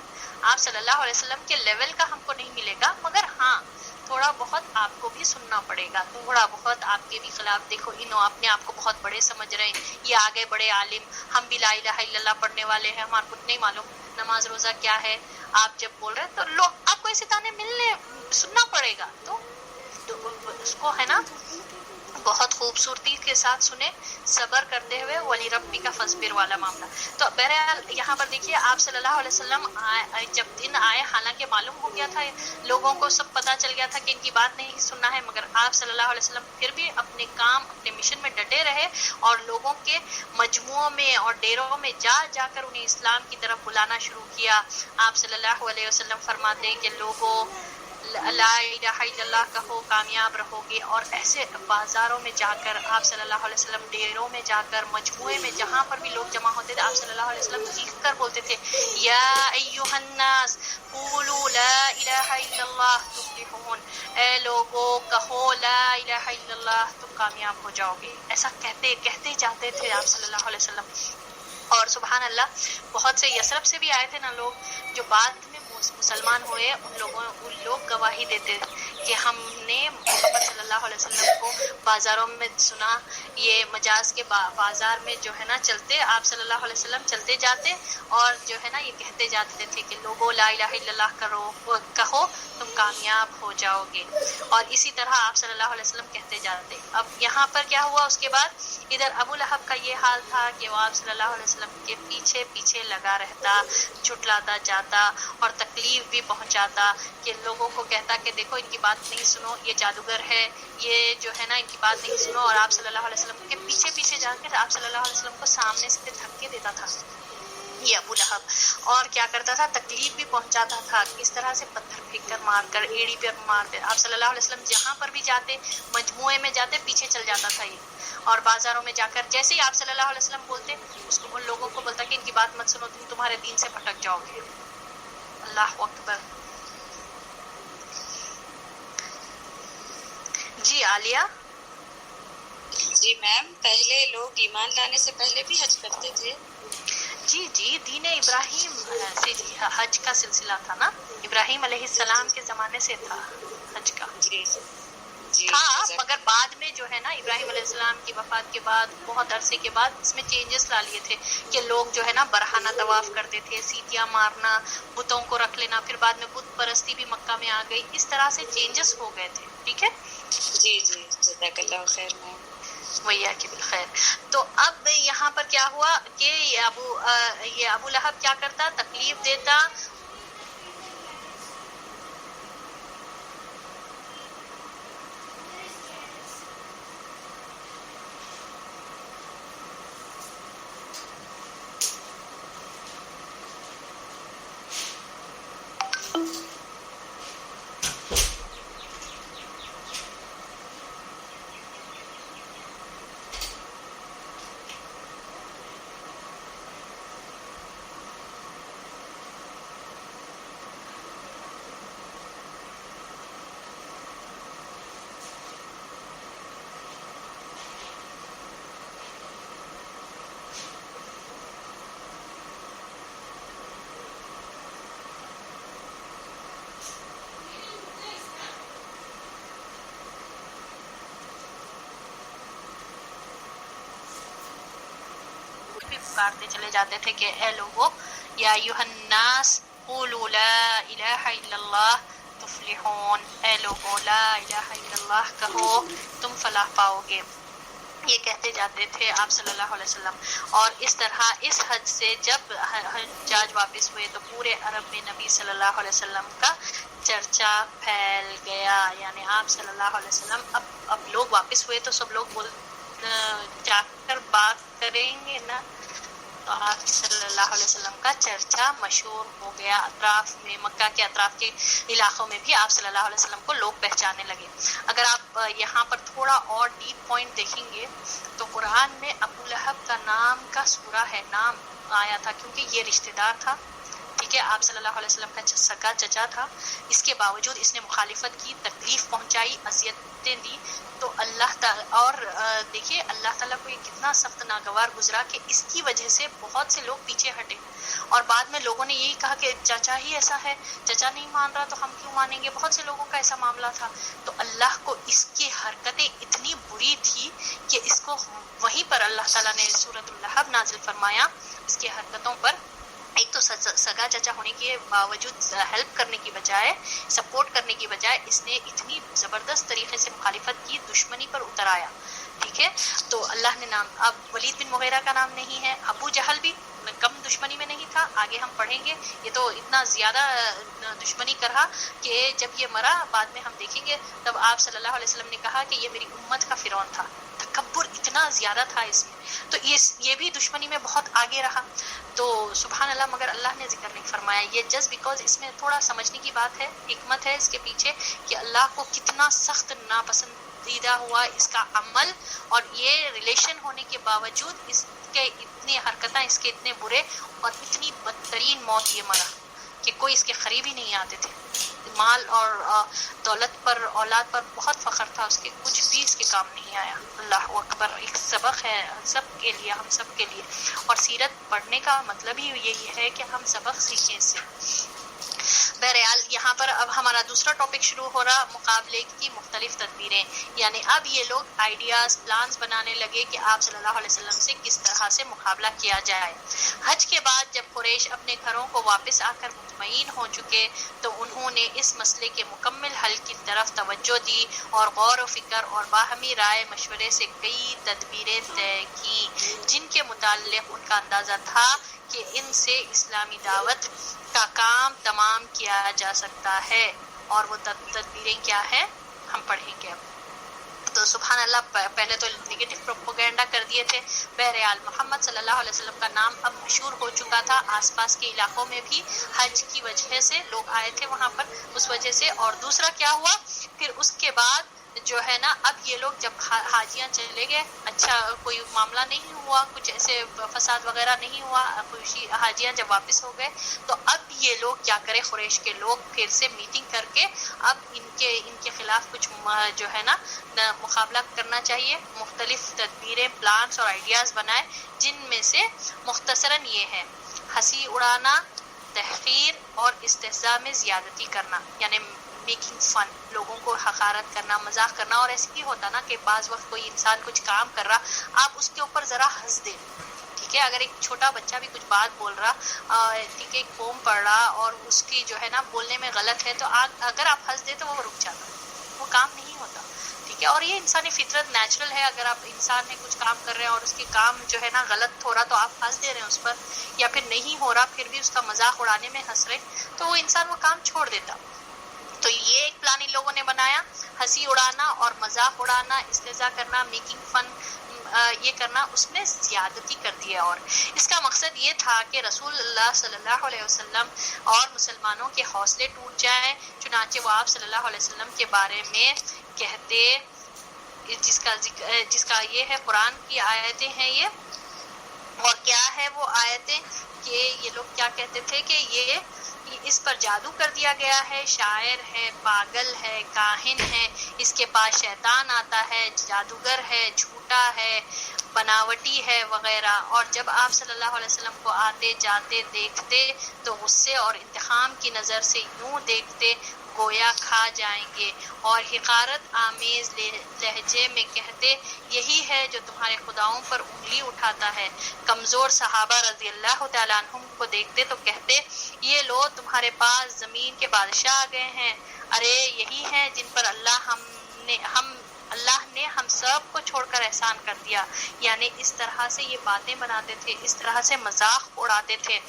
آپ صلی اللہ علیہ وسلم کے لیول کا ہم کو نہیں ملے گا, مگر ہاں تھوڑا بہت آپ کو بھی سننا پڑے گا, تھوڑا بہت آپ کے بھی خلاف. دیکھو انہوں اپنے آپ کو بہت بڑے سمجھ رہے ہیں, یہ آگے بڑے عالم, ہم بھی لا الہ الا اللہ پڑھنے والے ہیں, ہمارے کو نہیں معلوم نماز روزہ کیا ہے. آپ جب بول رہے ہیں تو لوگ آپ کو ایسے تانے سننا پڑے گا. تو اس کو ہے نا بہت خوبصورتی کے ساتھ سنے, صبر کرتے ہوئے, ولی ربی کا فصبر والا معاملہ. تو بہرحال یہاں پر دیکھیے آپ صلی اللہ علیہ وسلم جب دن آئے, حالانکہ معلوم ہو گیا تھا لوگوں کو, سب پتا چل گیا تھا کہ ان کی بات نہیں سننا ہے, مگر آپ صلی اللہ علیہ وسلم پھر بھی اپنے کام, اپنے مشن میں ڈٹے رہے اور لوگوں کے مجموعوں میں اور ڈیروں میں جا کر انہیں اسلام کی طرف بلانا شروع کیا. آپ صلی اللہ علیہ وسلم فرماتے ہیں کہ لوگوں لا الہ الا اللہ کہو کامیاب رہو گے. اور ایسے بازاروں میں جا کر آپ صلی اللہ علیہ وسلم، ڈیروں میں جا کر، مجموعے میں جہاں پر بھی لوگ جمع ہوتے تھے، آپ صلی اللہ علیہ وسلم چیخ کر بولتے تھے یا ایھا الناس قولوا لا الہ الا اللہ تفلحون، اے لوگو کہو لا الہ الا اللہ تم کامیاب ہو جاؤ گے. ایسا کہتے کہتے جاتے تھے آپ صلی اللہ علیہ وسلم. اور سبحان اللہ بہت سے یثرب سے بھی آئے تھے نا لوگ، جو بعد میں مسلمان ہوئے، ان لوگ گواہی دیتے کہ ہم نے محمد صلی اللہ علیہ وسلم کو بازاروں میں سنا. یہ مجاز کے بازار میں جو ہے نا چلتے، آپ صلی اللہ علیہ وسلم چلتے جاتے اور جو ہے نا یہ کہتے جاتے تھے کہ لوگو لا الہ الا اللہ کہو تم کامیاب ہو جاؤ گے. اور اسی طرح آپ صلی اللہ علیہ وسلم کہتے جاتے. اب یہاں پر کیا ہوا اس کے بعد، ادھر ابو لہب کا یہ حال تھا کہ وہ آپ صلی اللہ علیہ وسلم کے پیچھے پیچھے لگا رہتا، جھٹلاتا جاتا اور تکلیف بھی پہنچاتا، کہ لوگوں کو کہتا کہ دیکھو ان کی بات نہیں سنو، یہ جادوگر ہے، یہ جو ہے نا ان کی بات نہیں سنو. اور آپ صلی اللہ علیہ وسلم کے پیچھے پیچھے جا کر آپ صلی اللہ علیہ وسلم کو سامنے سے دھکے دیتا تھا یہ ابو لہب. اور کیا کرتا تھا، تکلیف بھی پہنچاتا تھا، کس طرح سے پتھر پھینک کر مار کر، ایڑی پر مارتے. آپ صلی اللہ علیہ وسلم جہاں پر بھی جاتے، مجموعے میں جاتے، پیچھے چل جاتا تھا یہ. اور بازاروں میں جا کر جیسے ہی آپ صلی اللہ علیہ وسلم بولتے، اس کو ان لوگوں کو بولتا کہ ان کی بات مت سنو، تم تمہارے دین سے بھٹک جاؤ گے. اللہ اکبر. جی عالیہ. جی میم، پہلے لوگ ایمان لانے سے پہلے بھی حج کرتے تھے؟ جی جی، دین ابراہیم سے حج کا سلسلہ تھا نا، ابراہیم علیہ السلام کے زمانے سے تھا حج کا. جی جی ہاں، مگر بعد میں جو ہے نا ابراہیم علیہ السلام کی وفات کے بعد بہت عرصے کے بعد اس میں چینجز لا لیے تھے کہ لوگ جو ہے نا برہنہ طواف کرتے تھے، سیٹیاں مارنا، بتوں کو رکھ لینا، پھر بعد میں بت پرستی بھی مکہ میں آ گئی. اس طرح سے چینجز ہو گئے تھے. ٹھیک ہے. جی جی، جزاک اللہ خیر میم. ویا کہ بالخیر. تو اب یہاں پر کیا ہوا کہ یہ ابو لہب کیا کرتا، تکلیف دیتا. پکارتے چلے جاتے تھے کہ اے لوگو یا ایھا الناس قولوا لا الہ الا اللہ تفلحون، اے لوگو لا الہ الا اللہ کہو تم فلاح پاؤ گے. یہ کہتے جاتے تھے آپ صلی اللہ علیہ وسلم. اور اس طرح اس حج سے جب حجاج واپس ہوئے تو پورے عرب میں نبی صلی اللہ علیہ وسلم کا چرچا پھیل گیا. یعنی آپ صلی اللہ علیہ وسلم اب لوگ واپس ہوئے تو سب لوگ جا کر بات کریں گے نا، تو آپ صلی اللہ علیہ وسلم کا چرچا مشہور ہو گیا. اطراف میں، مکہ کے اطراف کے علاقوں میں بھی آپ صلی اللہ علیہ وسلم کو لوگ پہچاننے لگے. اگر آپ یہاں پر تھوڑا اور ڈیپ پوائنٹ دیکھیں گے تو قرآن میں ابو لہب کا نام کا سورہ ہے، نام آیا تھا کیونکہ یہ رشتہ دار تھا. ٹھیک ہے، آپ صلی اللہ علیہ وسلم کا سگا چچا تھا. اس کے باوجود اس نے مخالفت کی، تکلیف پہنچائی، اذیتیں دی. تو اللہ تعالی، اور دیکھیے اللہ تعالیٰ کو یہ کتنا سخت ناگوار گزرا کہ اس کی وجہ سے بہت سے لوگ پیچھے ہٹے. اور بعد میں لوگوں نے یہی کہا کہ چچا ہی ایسا ہے، چچا نہیں مان رہا تو ہم کیوں مانیں گے. بہت سے لوگوں کا ایسا معاملہ تھا. تو اللہ کو اس کی حرکتیں اتنی بری تھی کہ اس کو وہیں پر اللہ تعالیٰ نے سورۃ اللہب نازل فرمایا. اس کی حرکتوں پر ایک تو سگا چچا ہونے کے باوجود ہیلپ کرنے کی بجائے، سپورٹ کرنے کی بجائے، اس نے اتنی زبردست طریقے سے مخالفت کی، دشمنی پر اتر آیا. ٹھیک ہے، تو اللہ نے نام، اب ولید بن مغیرہ کا نام نہیں ہے. ابو جہل بھی کم دشمنی میں نہیں تھا، آگے ہم پڑھیں گے. یہ تو اتنا زیادہ دشمنی کرا کہ جب یہ مرا، بعد میں ہم دیکھیں گے، تب آپ صلی اللہ علیہ وسلم نے کہا کہ یہ میری امت کا فرعون تھا. تکبر اتنا زیادہ تھا اس میں، تو یہ بھی دشمنی میں بہت آگے رہا. تو سبحان اللہ، مگر اللہ نے ذکر نہیں فرمایا. یہ جسٹ بیکاز اس میں تھوڑا سمجھنے کی بات ہے، حکمت ہے اس کے پیچھے کہ اللہ کو کتنا سخت ناپسندیدہ ہوا اس کا عمل، اور یہ ریلیشن ہونے کے باوجود اس کے اتنی حرکتیں، اس کے اتنے برے، اور اتنی بدترین موت یہ مرا کہ کوئی اس کے قریب ہی نہیں آتے تھے. مال اور دولت پر، اولاد پر بہت فخر تھا اس کے، کچھ بھی اس کے کام نہیں آیا. اللہ اکبر. ایک سبق ہے سب کے لیے، ہم سب کے لیے، اور سیرت پڑھنے کا مطلب ہی یہی ہے کہ ہم سبق سیکھیں اس سے. بہرحال یہاں پر اب ہمارا دوسرا ٹاپک شروع ہو رہا، مقابلے کی مختلف تدبیریں. یعنی اب یہ لوگ آئیڈیاز، پلانز بنانے لگے کہ آپ صلی اللہ علیہ وسلم سے کس طرح سے مقابلہ کیا جائے. حج کے بعد جب قریش اپنے گھروں کو واپس آ کر مطمئن ہو چکے تو انہوں نے اس مسئلے کے مکمل حل کی طرف توجہ دی اور غور و فکر اور باہمی رائے مشورے سے کئی تدبیریں طے کی، جن کے متعلق ان کا اندازہ تھا کہ ان سے اسلامی دعوت کا کام تمام کیا جا سکتا ہے. اور وہ تدبیریں کیا ہیں ہم پڑھیں گے. تو سبحان اللہ، پہلے تو نیگیٹو پروپیگنڈا کر دیے تھے. بہرحال محمد صلی اللہ علیہ وسلم کا نام اب مشہور ہو چکا تھا، آس پاس کے علاقوں میں بھی حج کی وجہ سے لوگ آئے تھے وہاں پر، اس وجہ سے. اور دوسرا کیا ہوا پھر اس کے بعد جو ہے نا، اب یہ لوگ جب حاجیاں چلے گئے، اچھا کوئی معاملہ نہیں ہوا، کچھ ایسے فساد وغیرہ نہیں ہوا، خوشی حاجیاں جب واپس ہو گئے تو اب یہ لوگ کیا کرے، قریش کے لوگ پھر سے میٹنگ کر کے اب ان کے خلاف کچھ جو ہے نا مقابلہ کرنا چاہیے. مختلف تدبیریں، پلانس اور آئیڈیاز بنائے، جن میں سے مختصراً یہ ہے: ہنسی اڑانا، تحقیر اور استہزاء میں زیادتی کرنا، یعنی میکنگ فن، لوگوں کو حقارت کرنا، مذاق کرنا. اور ایسے ہی ہوتا نا کہ بعض وقت کوئی انسان کچھ کام کر رہا، آپ اس کے اوپر ذرا ہنس دیں، ٹھیک ہے. اگر ایک چھوٹا بچہ بھی کچھ بات بول رہا، ٹھیک ہے، ایک پوم پڑھ رہا اور اس کی جو ہے نا بولنے میں غلط ہے، تو اگر آپ ہنس دیں تو وہ رک جاتا، وہ کام نہیں ہوتا، ٹھیک ہے. اور یہ انسانی فطرت، نیچرل ہے. اگر آپ انسان نے کچھ کام کر رہے ہیں اور اس کے کام جو ہے نا غلط ہو رہا تو آپ ہنس دے رہے ہیں اس پر، یا پھر نہیں ہو رہا پھر بھی اس کا مذاق اڑانے میں ہنس رہے، تو وہ انسان وہ کام چھوڑ دیتا. تو یہ ایک پلان ان لوگوں نے بنایا، ہنسی اڑانا اور مذاق اڑانا، استہزاء کرنا، میکنگ فن یہ کرنا، اس میں زیادتی کر دیا. اور اس کا مقصد یہ تھا کہ رسول اللہ صلی اللہ علیہ وسلم اور مسلمانوں کے حوصلے ٹوٹ جائیں. چنانچہ وہ آپ صلی اللہ علیہ وسلم کے بارے میں کہتے، جس کا یہ ہے قرآن کی آیتیں ہیں یہ. اور کیا ہے وہ آیتیں کہ یہ لوگ کیا کہتے تھے کہ یہ اس پر جادو کر دیا گیا ہے، شاعر ہے، پاگل ہے، کاہن ہے، اس کے پاس شیطان آتا ہے، جادوگر ہے، جھوٹا ہے، بناوٹی ہے وغیرہ. اور جب آپ صلی اللہ علیہ وسلم کو آتے جاتے دیکھتے تو غصے اور انتقام کی نظر سے یوں دیکھتے گویا کھا جائیں گے، اور حقارت آمیز لہجے میں کہتے، یہی ہے جو تمہارے خداؤں پر انگلی اٹھاتا ہے. کمزور صحابہ رضی اللہ تعالیٰ عنہم کو دیکھتے تو کہتے، یہ لو تمہارے پاس زمین کے بادشاہ آ گئے ہیں. ارے یہی ہیں جن پر اللہ نے ہم سب کو چھوڑ کر احسان کر دیا. یعنی اس طرح سے یہ باتیں بناتے تھے، اس طرح سے مذاق اڑاتے تھے.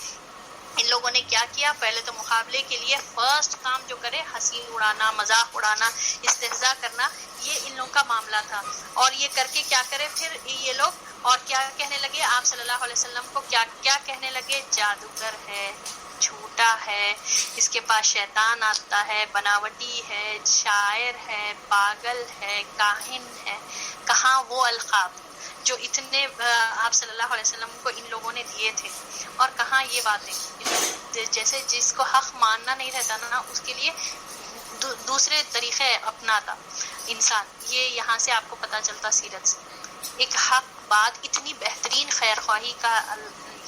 ان لوگوں نے کیا کیا، پہلے تو مقابلے کے لیے فرسٹ کام جو کرے ہنسی اڑانا، مذاق اڑانا، استہزاء کرنا، یہ ان لوگوں کا معاملہ تھا. اور یہ کر کے کیا کرے پھر یہ لوگ، اور کیا کہنے لگے آپ صلی اللہ علیہ وسلم کو، کیا کہنے لگے، جادوگر ہے، جھوٹا ہے، اس کے پاس شیطان آتا ہے، بناوٹی ہے، شاعر ہے، پاگل ہے، کاہن ہے. کہاں وہ القاب جو اتنے آپ صلی اللہ علیہ وسلم کو ان لوگوں نے دیے تھے، اور کہاں یہ باتیں. جیسے جس کو حق ماننا نہیں رہتا نا، اس کے لیے دوسرے طریقے اپناتا انسان. یہ یہاں سے آپ کو پتہ چلتا سیرت سے. ایک حق بات، اتنی بہترین خیر خواہی کا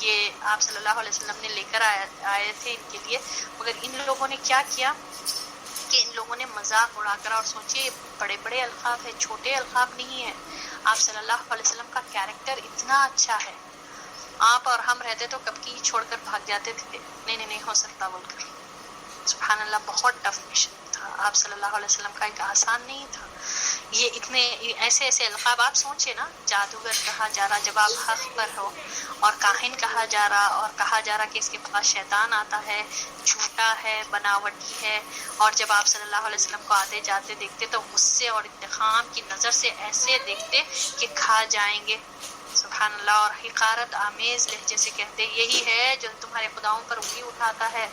یہ آپ صلی اللہ علیہ وسلم نے لے کر آئے تھے ان کے لیے، مگر ان لوگوں نے کیا کیا کہ ان لوگوں نے مذاق اڑا کر، اور سوچے بڑے بڑے القاب ہیں، چھوٹے القاب نہیں ہیں. آپ صلی اللہ علیہ وسلم کا کیریکٹر اتنا اچھا ہے، آپ اور ہم رہتے تو کب کی چھوڑ کر بھاگ جاتے تھے، نہیں ہو سکتا بول کر. سبحان اللہ، بہت ٹف مشن تھا. آپ صلی اللہ علیہ وسلم کا ایک آسان نہیں تھا. یہ اتنے ایسے ایسے القاب آپ سوچے نا، جادوگر کہا جا رہا جب آپ حق پر ہو، اور کاہن کہا جا رہا، اور کہا جا رہا کہ اس کے پاس شیطان آتا ہے، جھوٹا ہے، بناوٹی ہے، اور جب آپ صلی اللہ علیہ وسلم کو آتے جاتے دیکھتے تو غصے اور انتقام کی نظر سے ایسے دیکھتے کہ کھا جائیں گے، سبحان اللہ، اور حقارت آمیز لہجے سے کہتے یہی ہے جو تمہارے خداؤں پر انگلی اٹھاتا ہے۔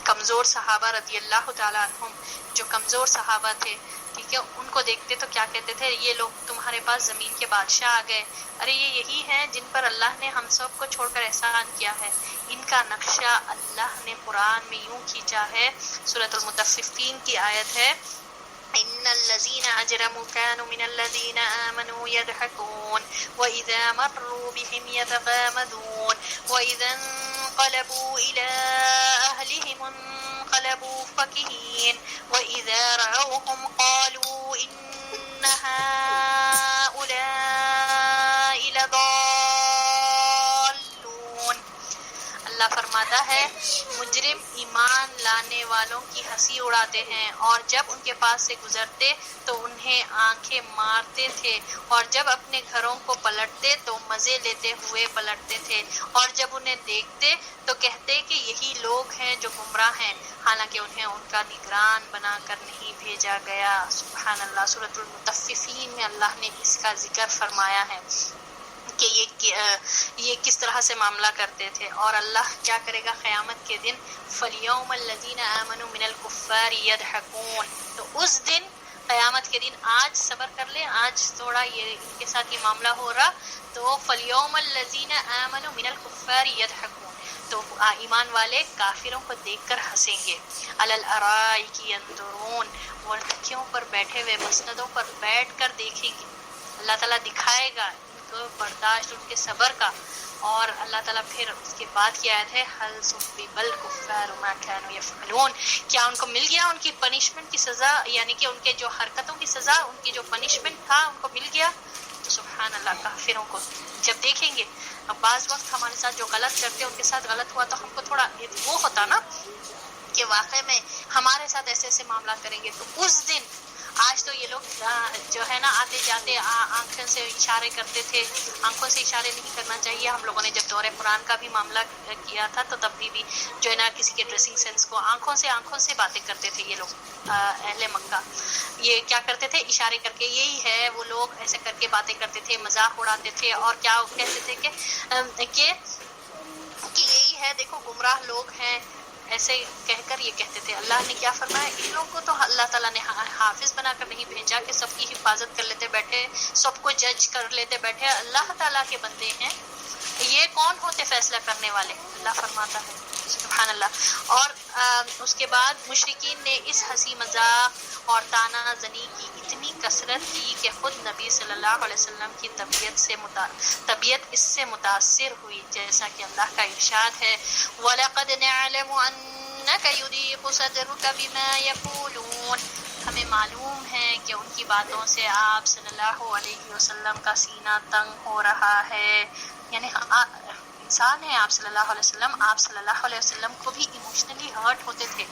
کمزور صحابہ رضی اللہ تعالیٰ عنہم، جو کمزور صحابہ تھے، ٹھیک ہے، ان کو دیکھتے تو کیا کہتے تھے، یہ لوگ تمہارے پاس زمین کے بادشاہ آ گئے، ارے یہ یہی ہیں جن پر اللہ نے ہم سب کو چھوڑ کر احسان کیا ہے۔ ان کا نقشہ اللہ نے قرآن میں یوں کھینچا ہے، سورۃ المطففین کی آیت ہے، ان الذين اجرموا كانوا من الذين امنوا يضحكون واذا مروا بهم يتغامزون واذا انقلبوا الى اهلهم انقلبوا فكهين واذا رأوهم قالوا ان هؤلاء لضالون۔ اللہ فرماتا ہے مجرم ایمان لانے والوں کی ہنسی اڑاتے ہیں، اور جب ان کے پاس سے گزرتے تو انہیں آنکھیں مارتے تھے، اور جب اپنے گھروں کو پلٹتے تو مزے لیتے ہوئے پلٹتے تھے، اور جب انہیں دیکھتے تو کہتے کہ یہی لوگ ہیں جو گمراہ ہیں، حالانکہ انہیں ان کا نگران بنا کر نہیں بھیجا گیا۔ سبحان اللہ۔ سورۃ المطففین میں اللہ نے اس کا ذکر فرمایا ہے کہ یہ کس طرح سے معاملہ کرتے تھے، اور اللہ کیا کرے گا قیامت کے دن، فَالْيَوْمَ الَّذِينَ آمَنُوا مِنَ الْكُفَّارِ يَضْحَكُونَ، تو اس دن، قیامت کے دن، آج صبر کر لیں، آج تھوڑا یہ ان کے ساتھ یہ معاملہ ہو رہا، تو فَالْيَوْمَ الَّذِينَ آمَنُوا مِنَ الْكُفَّارِ يَضْحَكُونَ، تو ایمان والے کافروں کو دیکھ کر ہنسیں گے، عَلَى الْأَرَائِكِ يَنظُرُونَ، وہ تکیوں پر بیٹھے ہوئے مسندوں پر بیٹھ کر دیکھیں گے، اللہ تعالیٰ دکھائے گا برداشت ان کے صبر کا، اور اللہ تعالیٰ پھر اس کے بعد کی آیت ہے حل ثُوِّبَ الْكُفَّارُ مَا كَانُوا يَفْعَلُونَ، کیا ان کو مل گیا ان کی پنشمنٹ کی سزا، یعنی کہ ان کے جو حرکتوں کی سزا، ان کی جو پنشمنٹ تھا ان کو مل گیا؟ تو سبحان اللہ، کافروں کو جب دیکھیں گے، اب بعض وقت ہمارے ساتھ جو غلط کرتے ان کے ساتھ غلط ہوا تو ہم کو تھوڑا وہ ہوتا نا کہ واقعی میں ہمارے ساتھ ایسے ایسے معاملات کریں گے، تو اس دن، آج تو یہ لوگ جو ہے نا آتے جاتے آنکھوں سے اشارے کرتے تھے، آنکھوں سے اشارے نہیں کرنا چاہیے۔ ہم لوگوں نے جب دور قرآن کا بھی معاملہ کیا تھا تو تب بھی جو ہے نا کسی کے ڈریسنگ سینس کو آنکھوں سے باتیں کرتے تھے یہ لوگ، اہل مکہ یہ کیا کرتے تھے، اشارے کر کے، یہی ہے وہ لوگ ایسے کر کے باتیں کرتے تھے، مذاق اڑاتے تھے، اور کیا کہتے تھے کہ یہی ہے دیکھو گمراہ لوگ ہیں، ایسے کہہ کر یہ کہتے تھے۔ اللہ نے کیا فرمایا، ان لوگوں کو تو اللہ تعالیٰ نے حافظ بنا کر نہیں بھیجا کہ سب کی حفاظت کر لیتے بیٹھے، سب کو جج کر لیتے بیٹھے، اللہ تعالیٰ کے بندے ہیں، یہ کون ہوتے فیصلہ کرنے والے، اللہ فرماتا ہے، سبحان اللہ۔ اور اس کے بعد مشرکین نے اس ہنسی مذاق اور تانا زنی کی اتنی کثرت کی کہ خود نبی صلی اللہ علیہ وسلم کی طبیعت اس سے متاثر ہوئی، جیسا کہ اللہ کا ارشاد ہے وَلَقَدْ نَعْلَمُ أَنَّكَ يُضِيقُ صَدْرُكَ بِمَا يَقُولُونَ، ہمیں معلوم ہے کہ ان کی باتوں سے آپ صلی اللہ علیہ وسلم کا سینہ تنگ ہو رہا ہے، یعنی انسان ہے آپ صلی اللہ علیہ وسلم، آپ صلی اللہ علیہ وسلم کو بھی ایموشنلی ہرٹ ہوتے تھے،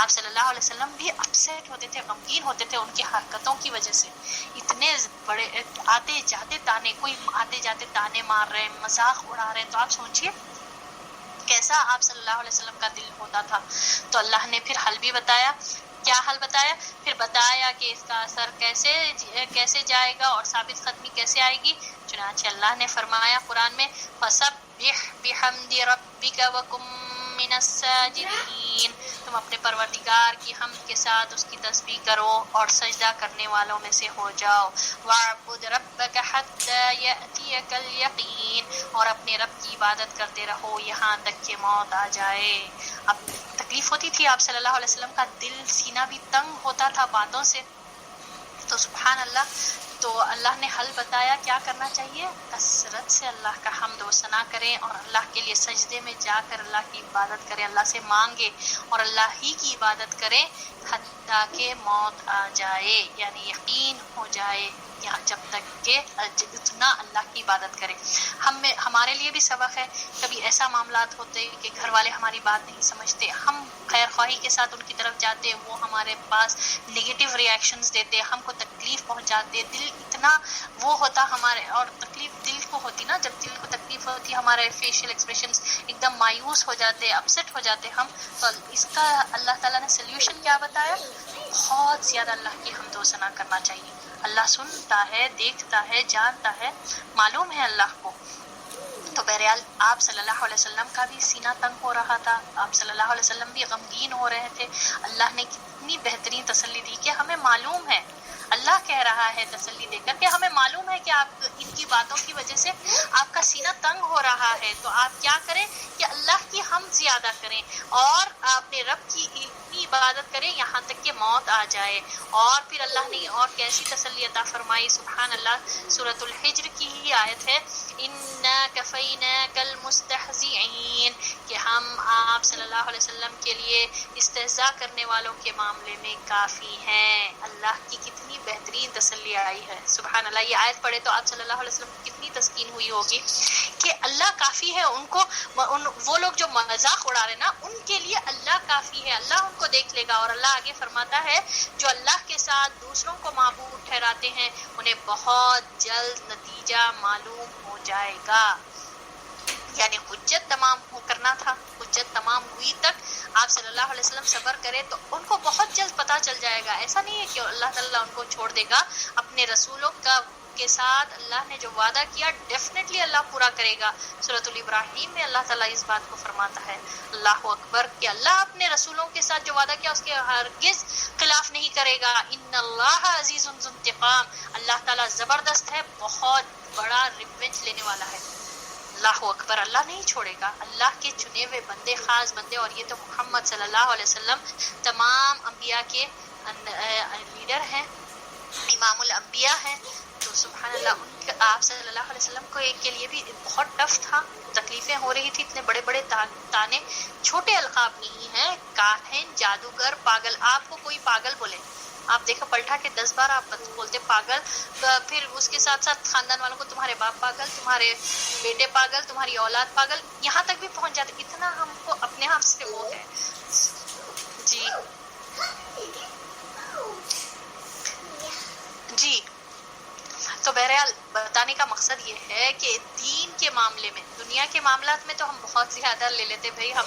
آپ صلی اللہ علیہ وسلم بھی اپسیٹ ہوتے تھے، غمگین ہوتے تھے ان کی حرکتوں کی وجہ سے، اتنے بڑے آتے جاتے تانے، کوئی آتے جاتے تانے مار رہے ہیں، مذاق اڑا رہے ہیں، تو آپ سوچئے کیسا آپ صلی اللہ علیہ وسلم کا دل ہوتا تھا۔ تو اللہ نے پھر حل بھی بتایا، کیا حل بتایا، پھر بتایا کہ اس کا اثر کیسے جائے گا اور ثابت قدمی کیسے آئے گی۔ چنانچہ اللہ نے فرمایا قرآن میں فَسَبِّحْ بِحَمْدِ رَبِّكَ وَكُن مِّنَ السَّاجِدِينَ، تم اپنے پروردگار کی حمد کے ساتھ اس کی تسبیح کرو اور سجدہ کرنے والوں میں سے ہو جاؤ۔ وَاعْبُدْ رَبَّكَ حَتَّى يَأْتِيَكَ الْيَقِينُ، اور اپنے رب کی عبادت کرتے رہو یہاں تک کہ موت آ جائے۔ اب تکلیف ہوتی تھی آپ صلی اللہ علیہ وسلم کا دل، سینہ بھی تنگ ہوتا تھا باتوں سے، تو سبحان اللہ، تو اللہ نے حل بتایا کیا کرنا چاہیے، کثرت سے اللہ کا حمد و ثنا کریں اور اللہ کے لیے سجدے میں جا کر اللہ کی عبادت کریں، اللہ سے مانگے اور اللہ ہی کی عبادت کریں حتیٰ کہ موت آ جائے، یعنی یقین ہو جائے یہاں جب تک کہ اتنا اللہ کی عبادت کرے. ہمارے لیے بھی سبق ہے. کبھی ایسا معاملات ہوتے کہ گھر والے ہماری بات نہیں سمجھتے, ہم خیر خواہی کے ساتھ ان کی طرف جاتے, وہ ہمارے پاس نگیٹو ریئیکشنز دیتے, ہم کو تکلیف پہنچاتے, دل اتنا وہ ہوتا ہمارے, اور تکلیف دل کو ہوتی نا, جب دل کو تکلیف ہوتی ہمارے فیشیل ایکسپریشنز ایک دم مایوس ہو جاتے, اپسیٹ ہو جاتے ہم. تو اس کا اللہ تعالیٰ نے سلیوشن کیا بتایا؟ بہت زیادہ اللہ کی حمد و ثنا کرنا چاہیے. اللہ سنتا ہے, دیکھتا ہے, جانتا ہے, معلوم ہے اللہ کو. تو بہرحال آپ صلی اللہ علیہ وسلم کا بھی سینہ تنگ ہو رہا تھا, آپ صلی اللہ علیہ وسلم بھی غمگین ہو رہے تھے. اللہ نے کتنی بہترین تسلی دی کہ ہمیں معلوم ہے, اللہ کہہ رہا ہے تسلی دے کر کہ ہمیں معلوم ہے کہ آپ ان کی باتوں کی وجہ سے آپ کا سینہ تنگ ہو رہا ہے. تو آپ کیا کریں کہ اللہ کی حمد زیادہ کریں اور اپنے رب کی اتنی عبادت کریں یہاں تک کہ موت آ جائے. اور پھر اللہ نے اور کیسی تسلی عطا فرمائی, سبحان اللہ. سورۃ الحجر کی ہی آیت ہے, اِنَّا كَفَيْنَاكَ الْمُسْتَهْزِئِينَ, کہ ہم آپ صلی اللہ علیہ وسلم کے لیے استہزاء کرنے والوں کے معاملے میں کافی ہیں. اللہ کی کتنی بہترین تسلی آئی ہے, سبحان اللہ. یہ آیت پڑھے تو آپ صلی اللہ علیہ وسلم کی کتنی تسکین ہوئی ہوگی کہ اللہ کافی ہے. ان کو وہ لوگ جو مذاق اڑا رہے نا, ان کے لیے اللہ کافی ہے, اللہ ان کو دیکھ لے گا. اور اللہ آگے فرماتا ہے جو اللہ کے ساتھ دوسروں کو معبود ٹھہراتے ہیں انہیں بہت جلد نتیجہ معلوم ہو جائے گا. یعنی حجت تمام کرنا تھا, حجت تمام ہوئی تک آپ صلی اللہ علیہ وسلم صبر کرے تو ان کو بہت جلد پتہ چل جائے گا. ایسا نہیں ہے کہ اللہ تعالیٰ ان کو چھوڑ دے گا. اپنے رسولوں کے ساتھ اللہ نے جو وعدہ کیا ڈیفینیٹلی اللہ پورا کرے گا. سورۃ الابراہیم میں اللہ تعالیٰ اس بات کو فرماتا ہے, اللہ اکبر, کہ اللہ اپنے رسولوں کے ساتھ جو وعدہ کیا اس کے ہرگز خلاف نہیں کرے گا. ان اللہ عزیز ذو انتقام, اللہ تعالیٰ زبردست ہے, بہت بڑا ریونج لینے والا ہے. اللہ اکبر, اللہ نہیں چھوڑے گا. اللہ کے چنے ہوئے بندے, خاص بندے, اور یہ تو محمد صلی اللہ علیہ وسلم تمام انبیاء کے لیڈر ہیں, امام الانبیاء ہیں. تو سبحان اللہ, آپ صلی اللہ علیہ وسلم کو ایک کے لیے بھی بہت ٹف تھا, تکلیفیں ہو رہی تھی, اتنے بڑے بڑے تانے, چھوٹے القاب نہیں ہیں, کاہن, جادوگر, پاگل. آپ کو کوئی پاگل بولے, آپ دیکھو پلٹا کے 10 بار آپ بولتے پاگل, پھر اس کے ساتھ ساتھ خاندان والوں کو تمہارے باپ پاگل, تمہارے بیٹے پاگل, تمہاری اولاد پاگل, یہاں تک بھی پہنچ جاتے. اتنا ہم کو اپنے آپ سے وہ ہے. جی جی. تو بہرحال بتانے کا مقصد یہ ہے کہ دین کے معاملے میں, دنیا کے معاملات میں تو ہم بہت زیادہ لے لیتے بھائی, ہم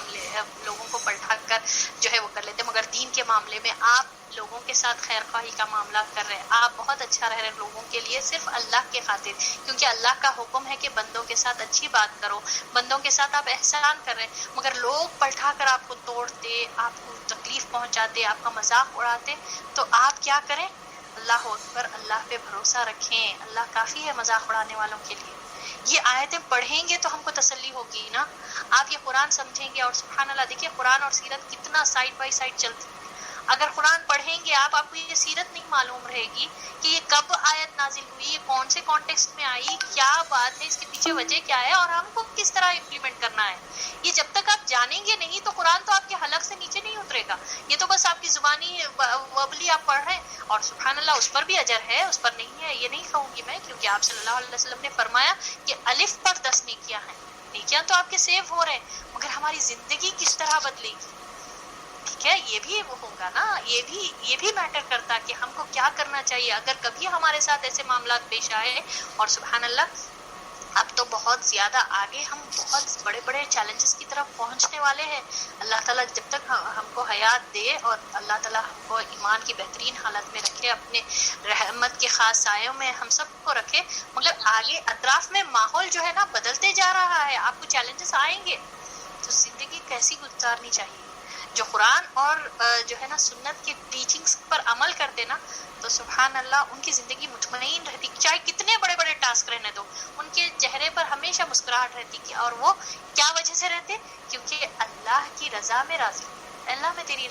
لوگوں کو پلٹا کر جو ہے وہ کر لیتے, مگر دین کے معاملے میں آپ لوگوں کے ساتھ خیر خواہی کا معاملات کر رہے ہیں, آپ بہت اچھا رہ رہے ہیں لوگوں کے لیے صرف اللہ کے خاطر, کیونکہ اللہ کا حکم ہے کہ بندوں کے ساتھ اچھی بات کرو, بندوں کے ساتھ آپ احسان کر رہے ہیں. مگر لوگ پلٹا کر آپ کو توڑتے, آپ کو تکلیف پہنچاتے, آپ کا مذاق اڑاتے, تو آپ کیا کریں؟ اللہ اکبر, اللہ پہ بھروسہ رکھیں, اللہ کافی ہے مذاق اڑانے والوں کے لیے. یہ آیتیں پڑھیں گے تو ہم کو تسلی ہوگی نا, آپ یہ قرآن سمجھیں گے. اور سبحان اللہ, دیکھیے قرآن اور سیرت کتنا سائڈ بائی سائڈ چلتی. اگر قرآن پڑھیں گے آپ کو یہ سیرت نہیں معلوم رہے گی کہ یہ کب آیت نازل ہوئی, یہ کون سے کانٹیکسٹ میں آئی, کیا بات ہے, اس کے پیچھے وجہ کیا ہے, اور ہم کو کس طرح امپلیمنٹ کرنا ہے. یہ جب تک آپ جانیں گے نہیں تو قرآن تو آپ کے حلق سے نیچے نہیں اترے گا. یہ تو بس آپ کی زبانی وبلی آپ پڑھ رہے ہیں, اور سبحان اللہ اس پر بھی اجر ہے, اس پر نہیں ہے یہ نہیں کہوں گی میں, کیونکہ آپ صلی اللہ علیہ وسلم نے فرمایا کہ الف پر 10 نیکیاں ہیں. نیکیاں تو آپ کے سیو ہو رہے ہیں, مگر ہماری زندگی کس طرح بدلے گی, ٹھیک ہے, یہ بھی وہ ہوگا نا, یہ بھی میٹر کرتا کہ ہم کو کیا کرنا چاہیے اگر کبھی ہمارے ساتھ ایسے معاملات پیش آئے. اور سبحان اللہ اب تو بہت زیادہ آگے ہم بہت بڑے بڑے چیلنجز کی طرف پہنچنے والے ہیں. اللہ تعالیٰ جب تک ہم کو حیات دے اور اللہ تعالیٰ ہم کو ایمان کی بہترین حالت میں رکھے, اپنے رحمت کے خاص سایوں میں ہم سب کو رکھے. مگر آگے اطراف میں ماحول جو ہے نا بدلتے جا رہا ہے, آپ کو چیلنجز آئیں گے, تو زندگی کیسی گزارنی چاہیے. جو قرآن اور جو ہے نا سنت کی ٹیچنگز پر عمل کرتے نا, تو سبحان اللہ ان کی زندگی مطمئن رہتی, چاہے کتنے بڑے بڑے ٹاسک رہنے دو, ان کے چہرے پر ہمیشہ مسکراہٹ رہتی. اور وہ کیا وجہ سے رہتے؟ کیونکہ اللہ کی رضا میں راضی, اللہ میں تیری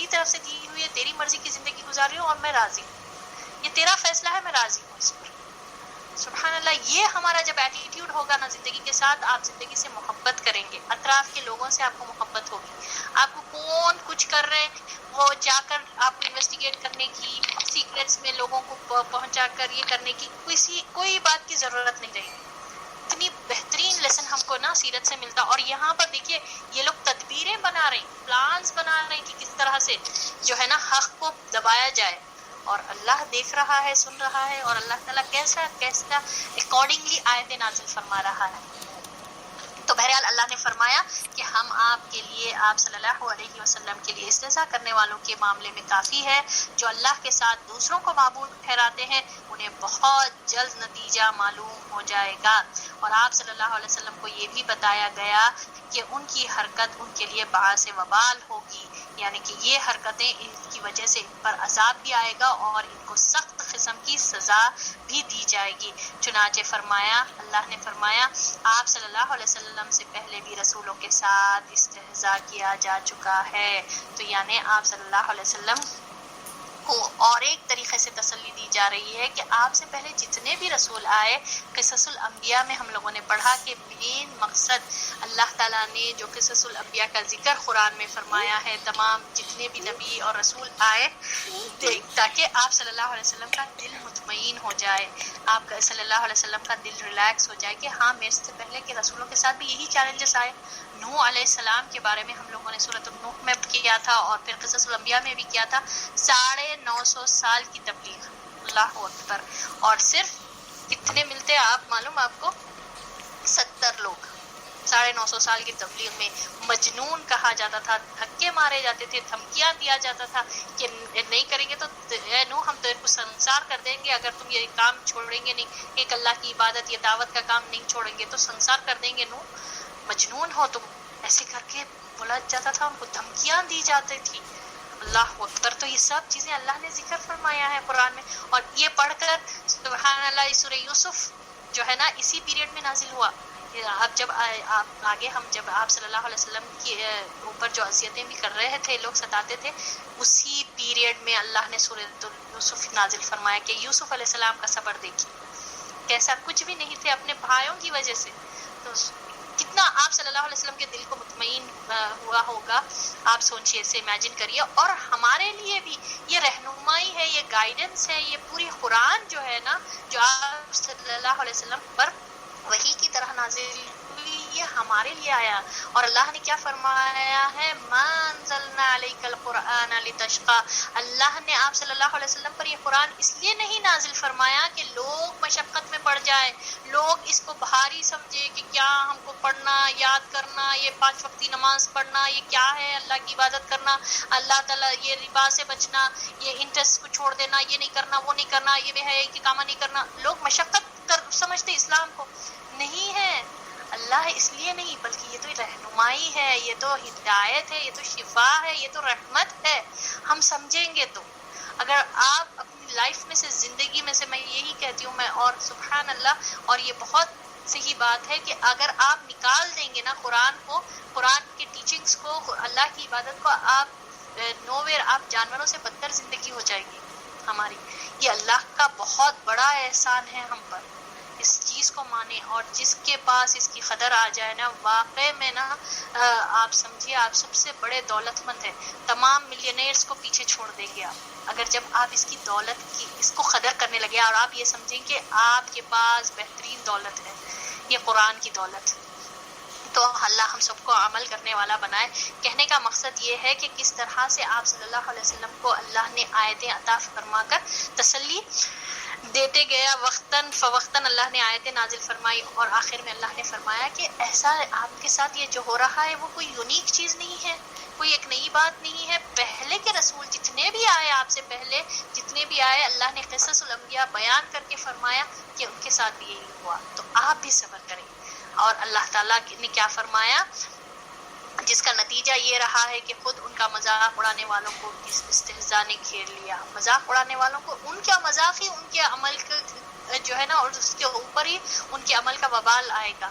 طرف سے دی ہوئی ہے, تیری مرضی کی زندگی گزار رہی ہوں اور میں راضی ہوں, یہ تیرا فیصلہ ہے, میں راضی ہوں اس پر. سبحان اللہ. یہ ہمارا جب ایٹیٹیوڈ ہوگا نا زندگی کے ساتھ، آپ زندگی سے محبت کریں گے، اطراف کے لوگوں سے آپ کو محبت ہوگی. آپ کو کون کچھ کر رہے وہ جا کر آپ کو انویسٹیگیٹ کرنے کی، سیکریٹس میں لوگوں کو پہنچا کر یہ کرنے کی کوئی بات کی ضرورت نہیں رہے گی. اتنی بہترین لیسن ہم کو نا سیرت سے ملتا. اور یہاں پر دیکھیے یہ لوگ تدبیریں بنا رہے ہیں، پلانز بنا رہے ہیں کہ کس طرح سے جو ہے نا حق کو دبایا جائے. اور اللہ دیکھ رہا ہے، سن رہا ہے، اور اللہ تعالیٰ کیسا اکارڈنگلی آیتیں نازل فرما رہا ہے. تو بہرحال اللہ نے فرمایا کہ ہم آپ کے لیے، آپ صلی اللہ علیہ وسلم کے لیے استہزاء کرنے والوں کے معاملے میں کافی ہے. جو اللہ کے ساتھ دوسروں کو معبود ٹھہراتے ہیں انہیں بہت جلد نتیجہ معلوم ہو جائے گا. اور آپ صلی اللہ علیہ وسلم کو یہ بھی بتایا گیا کہ ان کی حرکت ان کے لیے باعث وبال ہوگی، یعنی کہ یہ حرکتیں ان کی وجہ سے ان پر عذاب بھی آئے گا اور ان کو سخت قسم کی سزا بھی دی جائے گی. چنانچہ فرمایا، اللہ نے فرمایا آپ صلی اللہ علیہ وسلم سے پہلے بھی رسولوں کے ساتھ استہزاء کیا جا چکا ہے. تو یعنی آپ صلی اللہ علیہ وسلم کو اور ایک طریقے سے تسلی دی جا رہی ہے کہ آپ سے پہلے جتنے بھی رسول آئے، قصص الانبیاء میں ہم لوگوں نے پڑھا کہ مین مقصد اللہ تعالیٰ نے جو قصص الانبیاء کا ذکر قرآن میں فرمایا ہے، تمام جتنے بھی نبی اور رسول آئے تاکہ آپ صلی اللہ علیہ وسلم کا دل مطمئن ہو جائے، آپ کا صلی اللہ علیہ وسلم کا دل ریلیکس ہو جائے کہ ہاں میرے سے پہلے کے رسولوں کے ساتھ بھی یہی چیلنجز آئے. نوح علیہ السلام کے بارے میں ہم لوگوں نے سورۃ النوح میں کیا تھا اور پھر قصص الانبیاء میں بھی کیا تھا. 950 سال کی تبلیغ، اللہ اکبر. اور صرف کتنے ملتے آپ معلوم آپ کو؟ 70 لوگ. 950 سال کی تبلیغ میں مجنون کہا جاتا تھا، دھکے مارے جاتے تھے، دھمکیاں دیا جاتا تھا کہ نہیں کریں گے تو اے نوح ہم تو ان کو سنسار کر دیں گے، اگر تم یہ کام چھوڑیں گے نہیں، ایک اللہ کی عبادت، یہ دعوت کا کام نہیں چھوڑیں گے تو سنسار کر دیں گے. نوح مجنون ہو تم، ایسے کر کے بولا جاتا تھا، ان کو دھمکیاں دی جاتی تھی. اللہ اکبر. تو یہ سب چیزیں اللہ نے ذکر فرمایا ہے قرآن میں. اور یہ پڑھ کر سبحان اللہ سورہ یوسف جو ہے نا اسی پیریڈ میں نازل ہوا. اب جب آگے ہم جب آپ صلی اللہ علیہ وسلم کے اوپر جو اذیتیں بھی کر رہے تھے، لوگ ستاتے تھے، اسی پیریڈ میں اللہ نے سورہ یوسف نازل فرمایا کہ یوسف علیہ السلام کا صبر دیکھیے کیسا، کچھ بھی نہیں تھے اپنے بھائیوں کی وجہ سے. تو کتنا آپ صلی اللہ علیہ وسلم کے دل کو مطمئن ہوا ہوگا، آپ سوچیے، اسے امیجن کریے. اور ہمارے لیے بھی یہ رہنمائی ہے، یہ گائیڈنس ہے، یہ پوری قرآن جو ہے نا، جو آپ صلی اللہ علیہ وسلم پر وحی کی طرح نازل ہوئی، یہ ہمارے لیے آیا. اور اللہ نے کیا فرمایا ہے؟ ما انزلنا علیک القرآن لتشقى. اللہ نے آپ صلی اللہ علیہ وسلم پر یہ قرآن اس لیے نہیں نازل فرمایا کہ لوگ مشقت میں پڑ جائیں، لوگ اس کو بھاری سمجھے کہ کیا ہم کو پڑھنا، یاد کرنا، یہ 5 وقتی نماز پڑھنا یہ کیا ہے، اللہ کی عبادت کرنا، اللہ تعالیٰ یہ ربا سے بچنا، یہ انٹرسٹ کو چھوڑ دینا، یہ نہیں کرنا، وہ نہیں کرنا، یہ بے حیائی کی کامہ نہیں کرنا. لوگ مشقت سمجھتے اسلام کو نہیں ہے. اللہ اس لیے نہیں، بلکہ یہ تو رہنمائی ہے، یہ تو ہدایت ہے، یہ تو شفا ہے، یہ تو رحمت ہے. ہم سمجھیں گے تو اگر آپ اپنی لائف میں سے، زندگی میں سے، میں یہی کہتی ہوں میں، اور سبحان اللہ، اور یہ بہت صحیح بات ہے کہ اگر آپ نکال دیں گے نا قرآن کو، قرآن کے ٹیچنگز کو، اللہ کی عبادت کو، آپ نوویئر، آپ جانوروں سے بدتر زندگی ہو جائے گی ہماری. یہ اللہ کا بہت بڑا احسان ہے ہم پر. اس چیز کو مانے اور جس کے پاس اس کی قدر آ جائے نا، واقع میں نا آپ سمجھیے آپ سب سے بڑے دولت مند ہیں. تمام ملینئرز کو پیچھے چھوڑ دیں گے آپ اگر جب آپ اس کی دولت کی، اس کو قدر کرنے لگے اور آپ یہ سمجھیں کہ آپ کے پاس بہترین دولت ہے یہ قرآن کی دولت. تو اللہ ہم سب کو عمل کرنے والا بنائے. کہنے کا مقصد یہ ہے کہ کس طرح سے آپ صلی اللہ علیہ وسلم کو اللہ نے آیتیں عطا فرما کر تسلی دیتے گیا، وقتاً فوقتاً اللہ نے آیتیں نازل فرمائی. اور آخر میں اللہ نے فرمایا کہ ایسا آپ کے ساتھ یہ جو ہو رہا ہے وہ کوئی یونیک چیز نہیں ہے، کوئی ایک نئی بات نہیں ہے. پہلے کے رسول جتنے بھی آئے، آپ سے پہلے جتنے بھی آئے، اللہ نے قصص الانبیاء بیان کر کے فرمایا کہ ان کے ساتھ بھی یہی ہوا. تو آپ بھی صبر کریں. اور اللہ تعالیٰ نے کیا فرمایا؟ جس کا نتیجہ یہ رہا ہے کہ خود ان کا مذاق اڑانے والوں کو اس استہزاء نے گھیر لیا. مذاق اڑانے والوں کو ان کا مذاق ہی ان کے عمل کا جو ہے نا، اور اس کے اوپر ہی ان کے عمل کا وبال آئے گا.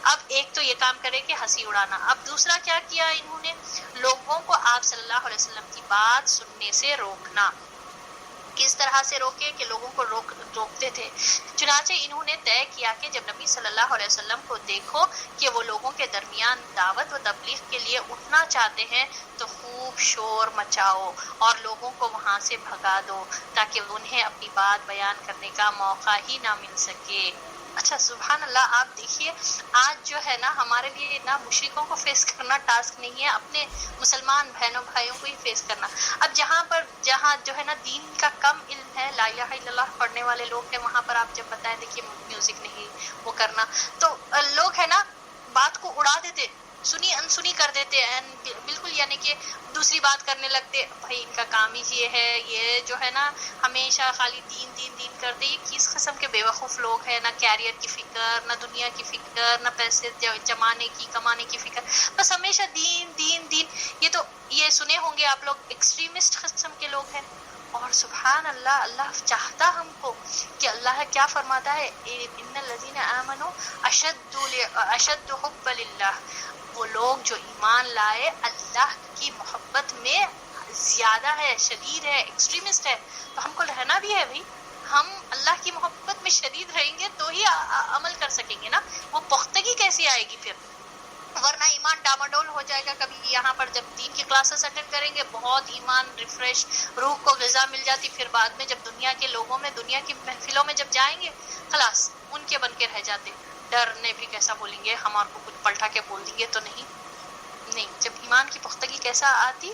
اب ایک تو یہ کام کرے کہ ہنسی اڑانا. اب دوسرا کیا کیا انہوں نے؟ لوگوں کو آپ صلی اللہ علیہ وسلم کی بات سننے سے روکنا. کس طرح سے روکے کہ لوگوں کو روکتے تھے. چنانچہ انہوں نے طے کیا کہ جب نبی صلی اللہ علیہ وسلم کو دیکھو کہ وہ لوگوں کے درمیان دعوت و تبلیغ کے لیے اٹھنا چاہتے ہیں تو خوب شور مچاؤ اور لوگوں کو وہاں سے بھگا دو تاکہ انہیں اپنی بات بیان کرنے کا موقع ہی نہ مل سکے. اچھا سبحان اللہ، آپ دیکھیے آج جو ہے نا ہمارے لیے نہ مشرکوں کو فیس کرنا ٹاسک نہیں ہے، اپنے مسلمان بہنوں بھائیوں کو ہی فیس کرنا. اب جہاں جو ہے نا دین کا کم علم ہے، لا الہ الا اللہ پڑھنے والے لوگ ہیں، وہاں پر آپ جب بتائیں دیکھیے میوزک نہیں وہ کرنا، تو لوگ ہے نا بات کو اڑا دیتے، سنی انسنی کر دیتے ہیں بالکل، یعنی کہ دوسری بات کرنے لگتے. بھائی ان کا کام ہی یہ ہے، یہ جو ہے نا ہمیشہ خالی دین دین دین کرتے. یہ کس قسم کے بے وقوف لوگ ہیں، نہ کیریئر کی فکر، نہ دنیا کی فکر، نہ پیسے کمانے کی فکر، بس ہمیشہ دین دین دین. یہ سنے ہوں گے آپ لوگ ایکسٹریمسٹ قسم کے لوگ ہیں. اور سبحان اللہ، اللہ چاہتا ہم کو کہ اللہ کیا فرماتا ہے، ان الذین آمنوا اشد حب للہ، وہ لوگ جو ایمان لائے اللہ کی محبت میں زیادہ ہے، شدید ہے، ایکسٹریمسٹ ہے. تو ہم کو رہنا بھی ہے بھائی، ہم اللہ کی محبت میں شدید رہیں گے تو ہی عمل کر سکیں گے نا. وہ پختگی کیسی آئے گی پھر، ورنہ ایمان ڈاماڈول ہو جائے گا. کبھی یہاں پر جب دین کی کلاسز اٹینڈ کریں گے بہت ایمان ریفریش، روح کو غذا مل جاتی، پھر بعد میں جب دنیا کے لوگوں میں، دنیا کی محفلوں میں جب جائیں گے خلاص ان کے بن کے رہ جاتے. ڈرنے بھی کیسا بولیں گے، ہمارے کو کچھ پلٹا کے بول دیں گے تو نہیں. جب ایمان کی پختگی کیسا آتی،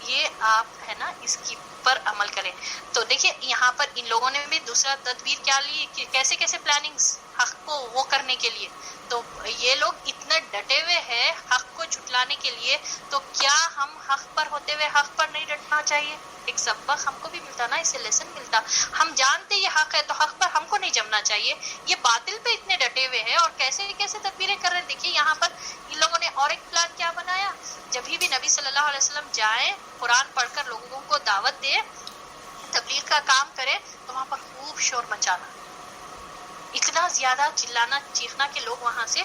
یہ آپ ہے نا اس کی پر عمل کریں. تو دیکھیں یہاں پر ان لوگوں نے بھی دوسرا تدبیر کیا لی کہ کیسے کیسے پلاننگز حق کو وہ کرنے کے لیے. تو یہ لوگ اتنے ڈٹے ہوئے ہیں حق کو جھٹلانے کے لیے، تو کیا ہم حق پر ہوتے ہوئے حق پر نہیں ڈٹنا چاہیے؟ ایک سبق ہم کو بھی ملتا نا، اسے لیسن ملتا. ہم جانتے یہ حق ہے تو حق پر ہم کو نہیں جمنا چاہیے. یہ باطل پہ اتنے ڈٹے ہوئے ہیں اور کیسے کیسے تدبیریں کر رہے ہیں. دیکھیے یہاں پر ان لوگوں نے اور ایک پلان کیا بنایا، جب بھی نبی صلی اللہ علیہ وسلم جائیں قرآن پڑھ کر لوگوں کو دعوت دے، تبلیغ کا کام کرے، تو وہاں پر خوب شور مچانا، اتنا زیادہ چلانا چیخنا کہ لوگ وہاں سے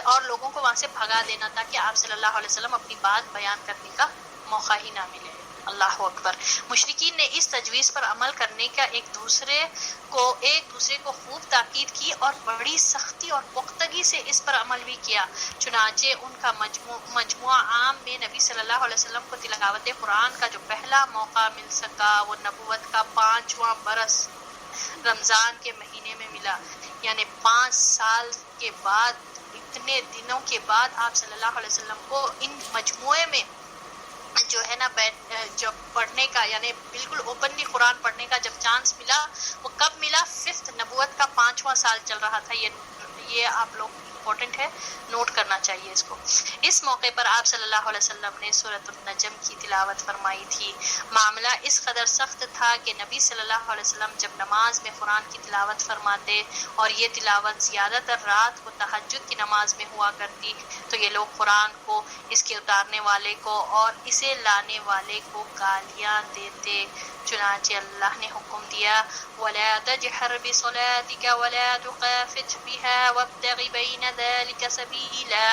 اور لوگوں کو وہاں سے بھگا دینا تاکہ آپ صلی اللہ علیہ وسلم اپنی بات بیان کرنے کا موقع ہی نہ ملے. اللہ اکبر. مشرکین نے اس تجویز پر عمل کرنے کا ایک دوسرے کو خوب تاکید کی اور بڑی سختی اور پختگی سے اس پر عمل بھی کیا. چنانچہ ان کا مجموعہ عام میں نبی صلی اللہ علیہ وسلم کو تلاوت قرآن کا جو پہلا موقع مل سکا وہ نبوت کا 5واں برس رمضان کے مہینے میں ملا. یعنی 5 سال کے بعد، اتنے دنوں کے بعد آپ صلی اللہ علیہ وسلم کو ان مجموعے میں جو ہے نا جو پڑھنے کا، یعنی بالکل اوپنلی قرآن پڑھنے کا جب چانس ملا، وہ کب ملا؟ 5th نبوت کا 5واں سال چل رہا تھا. یہ آپ لوگ امپورٹنٹ ہے، نوٹ کرنا چاہیے اس کو. اس موقع پر آپ صلی اللہ علیہ وسلم نے سورۃ النجم کی تلاوت فرمائی تھی. معاملہ اس قدر سخت تھا کہ نبی صلی اللہ علیہ وسلم جب نماز میں قرآن کی تلاوت فرماتے اور یہ تلاوت زیادہ تر رات کو تہجد کی نماز میں ہوا کرتی، تو یہ لوگ قرآن کو، اس کے اتارنے والے کو اور اسے لانے والے کو گالیاں دیتے. چنانچہ اللہ نے حکم دیا وَلَا تَجْهَرْ بِصَلَاتِكَ وَلَا تُخَافِتْ بِهَا وَابْتَغِ بَيْنَ ذَلِكَ سَبِيلًا.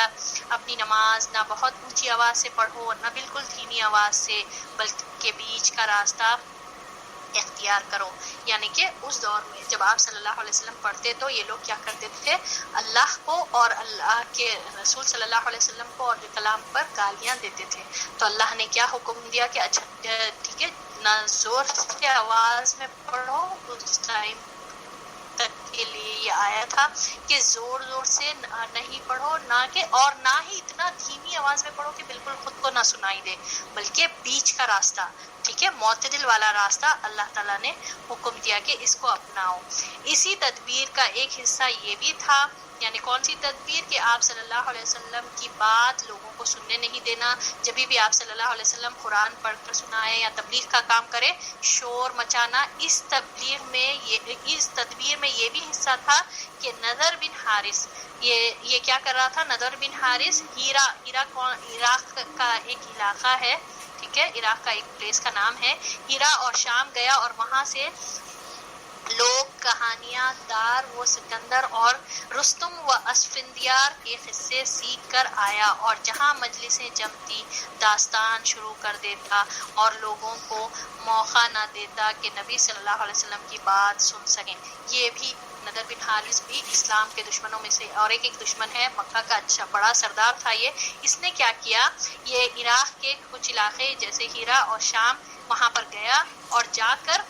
اپنی نماز نہ بہت اونچی آواز سے پڑھو نہ بالکل دھیمی آواز سے، بلکہ بیچ کا راستہ اختیار کرو. یعنی کہ اس دور میں جب آپ صلی اللہ علیہ وسلم پڑھتے تو یہ لوگ کیا کرتے تھے، اللہ کو اور اللہ کے رسول صلی اللہ علیہ وسلم کو اور کلام پر گالیاں دیتے تھے. تو اللہ نے کیا حکم دیا کہ اچھا ٹھیک ہے، نہ زور سے آواز میں پڑھو. اس ٹائم تک کے لیے یہ آیا تھا کہ زور سے نہیں پڑھو، اور نہ ہی اتنا دھیمی آواز میں پڑھو کہ بالکل خود کو نہ سنائی دے، بلکہ بیچ کا راستہ، ٹھیک ہے، معتدل والا راستہ اللہ تعالیٰ نے حکم دیا کہ اس کو اپناؤ. اسی تدبیر کا ایک حصہ یہ بھی تھا، یعنی کون سی تدبیر، کہ آپ صلی اللہ علیہ وسلم کی بات لوگوں کو سننے نہیں دینا. جب بھی آپ صلی اللہ علیہ وسلم قرآن پڑھ کر سنائے یا تبلیغ کا کام کرے، شور مچانا. اس تدبیر میں یہ بھی حصہ تھا کہ نذر بن حارث یہ کیا کر رہا تھا. نذر بن حارث عراق کا ایک علاقہ ہے، ٹھیک ہے، عراق کا ایک پلیس کا نام ہے ہیرا، اور شام گیا اور وہاں سے لوگ کہانیاں دار و سکندر اور رستم و اسفندیار کے قصے سیکھ کر آیا، اور جہاں مجلسیں جمتی داستان شروع کر دیتا اور لوگوں کو موقع نہ دیتا کہ نبی صلی اللہ علیہ وسلم کی بات سن سکیں۔ یہ بھی نضر بن حارث بھی اسلام کے دشمنوں میں سے اور ایک دشمن ہے، مکہ کا اچھا بڑا سردار تھا یہ۔ اس نے کیا کیا، یہ عراق کے کچھ علاقے جیسے ہیرا اور شام وہاں پر گیا اور جا کر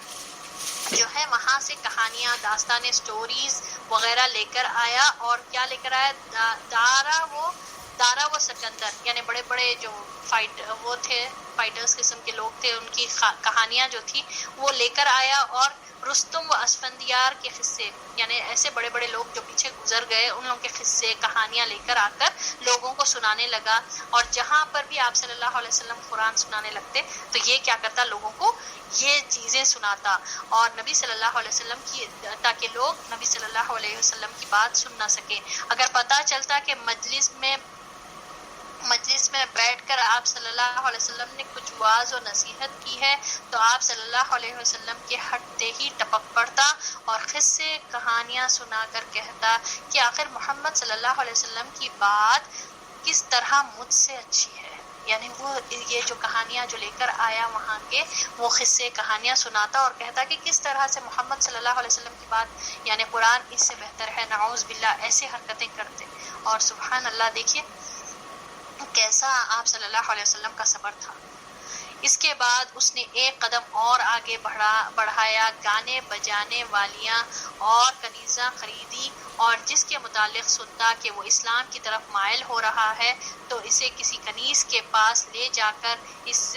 جو ہے وہاں سے کہانیاں، داستانیں، سٹوریز وغیرہ لے کر آیا، اور کیا لے کر آیا، دارا و سکندر، یعنی بڑے بڑے جو وہ تھے فائٹرز قسم کے لوگ تھے، ان کی کہانیاں جو تھی وہ لے کر آیا، اور رستم و اسفندیار کے قصے، یعنی ایسے بڑے بڑے لوگ جو پیچھے گزر گئے ان لوگوں کے قصے کہانیاں لے کر آ کر لوگوں کو سنانے لگا، اور جہاں پر بھی آپ صلی اللہ علیہ وسلم قرآن سنانے لگتے تو یہ کیا کرتا، لوگوں کو یہ چیزیں سناتا، اور نبی صلی اللہ علیہ وسلم کی، تاکہ لوگ نبی صلی اللہ علیہ وسلم کی بات سن نہ سکیں۔ اگر پتہ چلتا کہ مجلس میں بیٹھ کر آپ صلی اللہ علیہ وسلم نے کچھ واعظ و نصیحت کی ہے تو آپ صلی اللہ علیہ وسلم کے ہٹتے ہی ٹپک پڑتا اور قصے کہانیاں سنا کر کہتا کہ آخر محمد صلی اللہ علیہ وسلم کی بات کس طرح مجھ سے اچھی ہے، یعنی وہ یہ جو کہانیاں جو لے کر آیا وہاں کے وہ قصے کہانیاں سناتا اور کہتا کہ کس طرح سے محمد صلی اللہ علیہ وسلم کی بات یعنی قرآن اس سے بہتر ہے، نعوذ باللہ، ایسے حرکتیں کرتے۔ اور سبحان اللہ، دیکھیے کیسا آپ صلی اللہ علیہ وسلم کا صبر تھا۔ اس کے بعد اس نے ایک قدم اور آگے بڑھایا، گانے بجانے والیاں اور کنیزاں خریدی، اور جس کے متعلق سنتا کہ وہ اسلام کی طرف مائل ہو رہا ہے تو اسے کسی کنیز کے پاس لے جا کر اس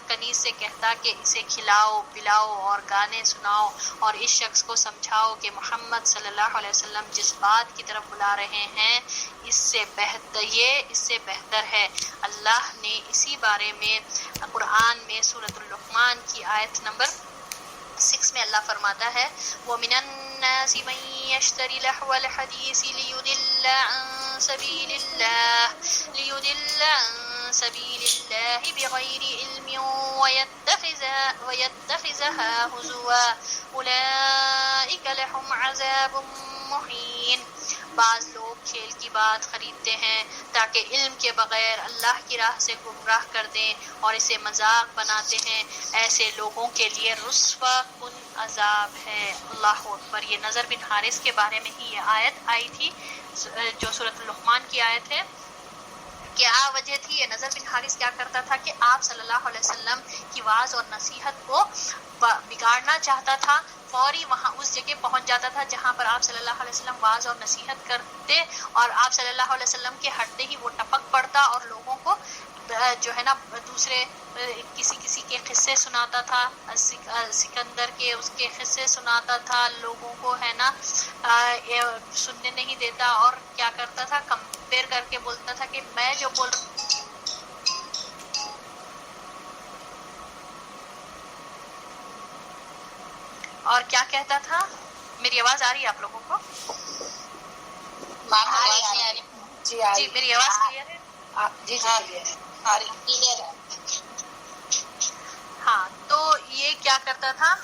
کنیز سے کہتا کہ اسے کھلاؤ پلاؤ اور گانے سناؤ، اور اس شخص کو سمجھاؤ کہ محمد صلی اللہ علیہ وسلم جس بات کی طرف بلا رہے ہیں اس سے بہتر ہے۔ اللہ نے اسی بارے میں قرآن میں سورۃ اللقمان کی آیت نمبر 6 میں اللہ فرماتا ہے، وَمِنَ النَّاسِ مَن يَشْتَرِي لَهْوَ الْحَدِيثِ لِيُضِلَّ عَن سَبِيلِ اللَّهِ بِغَيْرِ عِلْمٍ وَيَتَّخِذَهَا هُزُوًا أُولَئِكَ لَهُمْ عَذَابٌ مُّهِينٌ۔ بعض لوگ کھیل کی بات خریدتے ہیں تاکہ علم کے بغیر اللہ کی راہ سے گمراہ کر دیں اور اسے مذاق بناتے ہیں، ایسے لوگوں کے لیے رسوا کن عذاب ہے۔ اللہ اکبر۔ یہ نضر بن حارث کے بارے میں ہی یہ آیت آئی تھی جو سورۃ اللقمان کی آیت ہے۔ کیا وجہ تھی؟ یہ نضر بن حارث کیا کرتا تھا کہ آپ صلی اللہ علیہ وسلم کی واعظ اور نصیحت کو بگاڑنا چاہتا تھا، فوری وہاں اس جگہ پہنچ جاتا تھا جہاں پر آپ صلی اللہ علیہ وسلم واعظ اور نصیحت کرتے، اور آپ صلی اللہ علیہ وسلم کے ہٹتے ہی وہ ٹپک پڑتا اور لوگوں کو جو ہے نا دوسرے کسی کے قصے سناتا تھا، سکندر کے اس کے قصے سناتا تھا، لوگوں کو ہے نا سننے نہیں دیتا، اور کیا کرتا تھا، کمپیئر کر کے بولتا تھا کہ میں جو بول اور کیا کہتا تھا۔ میری آواز آ رہی ہے آپ لوگوں کو؟ جی میری آواز کلیئر ہے؟ ہاں، تو یہ کیا کرتا تھا،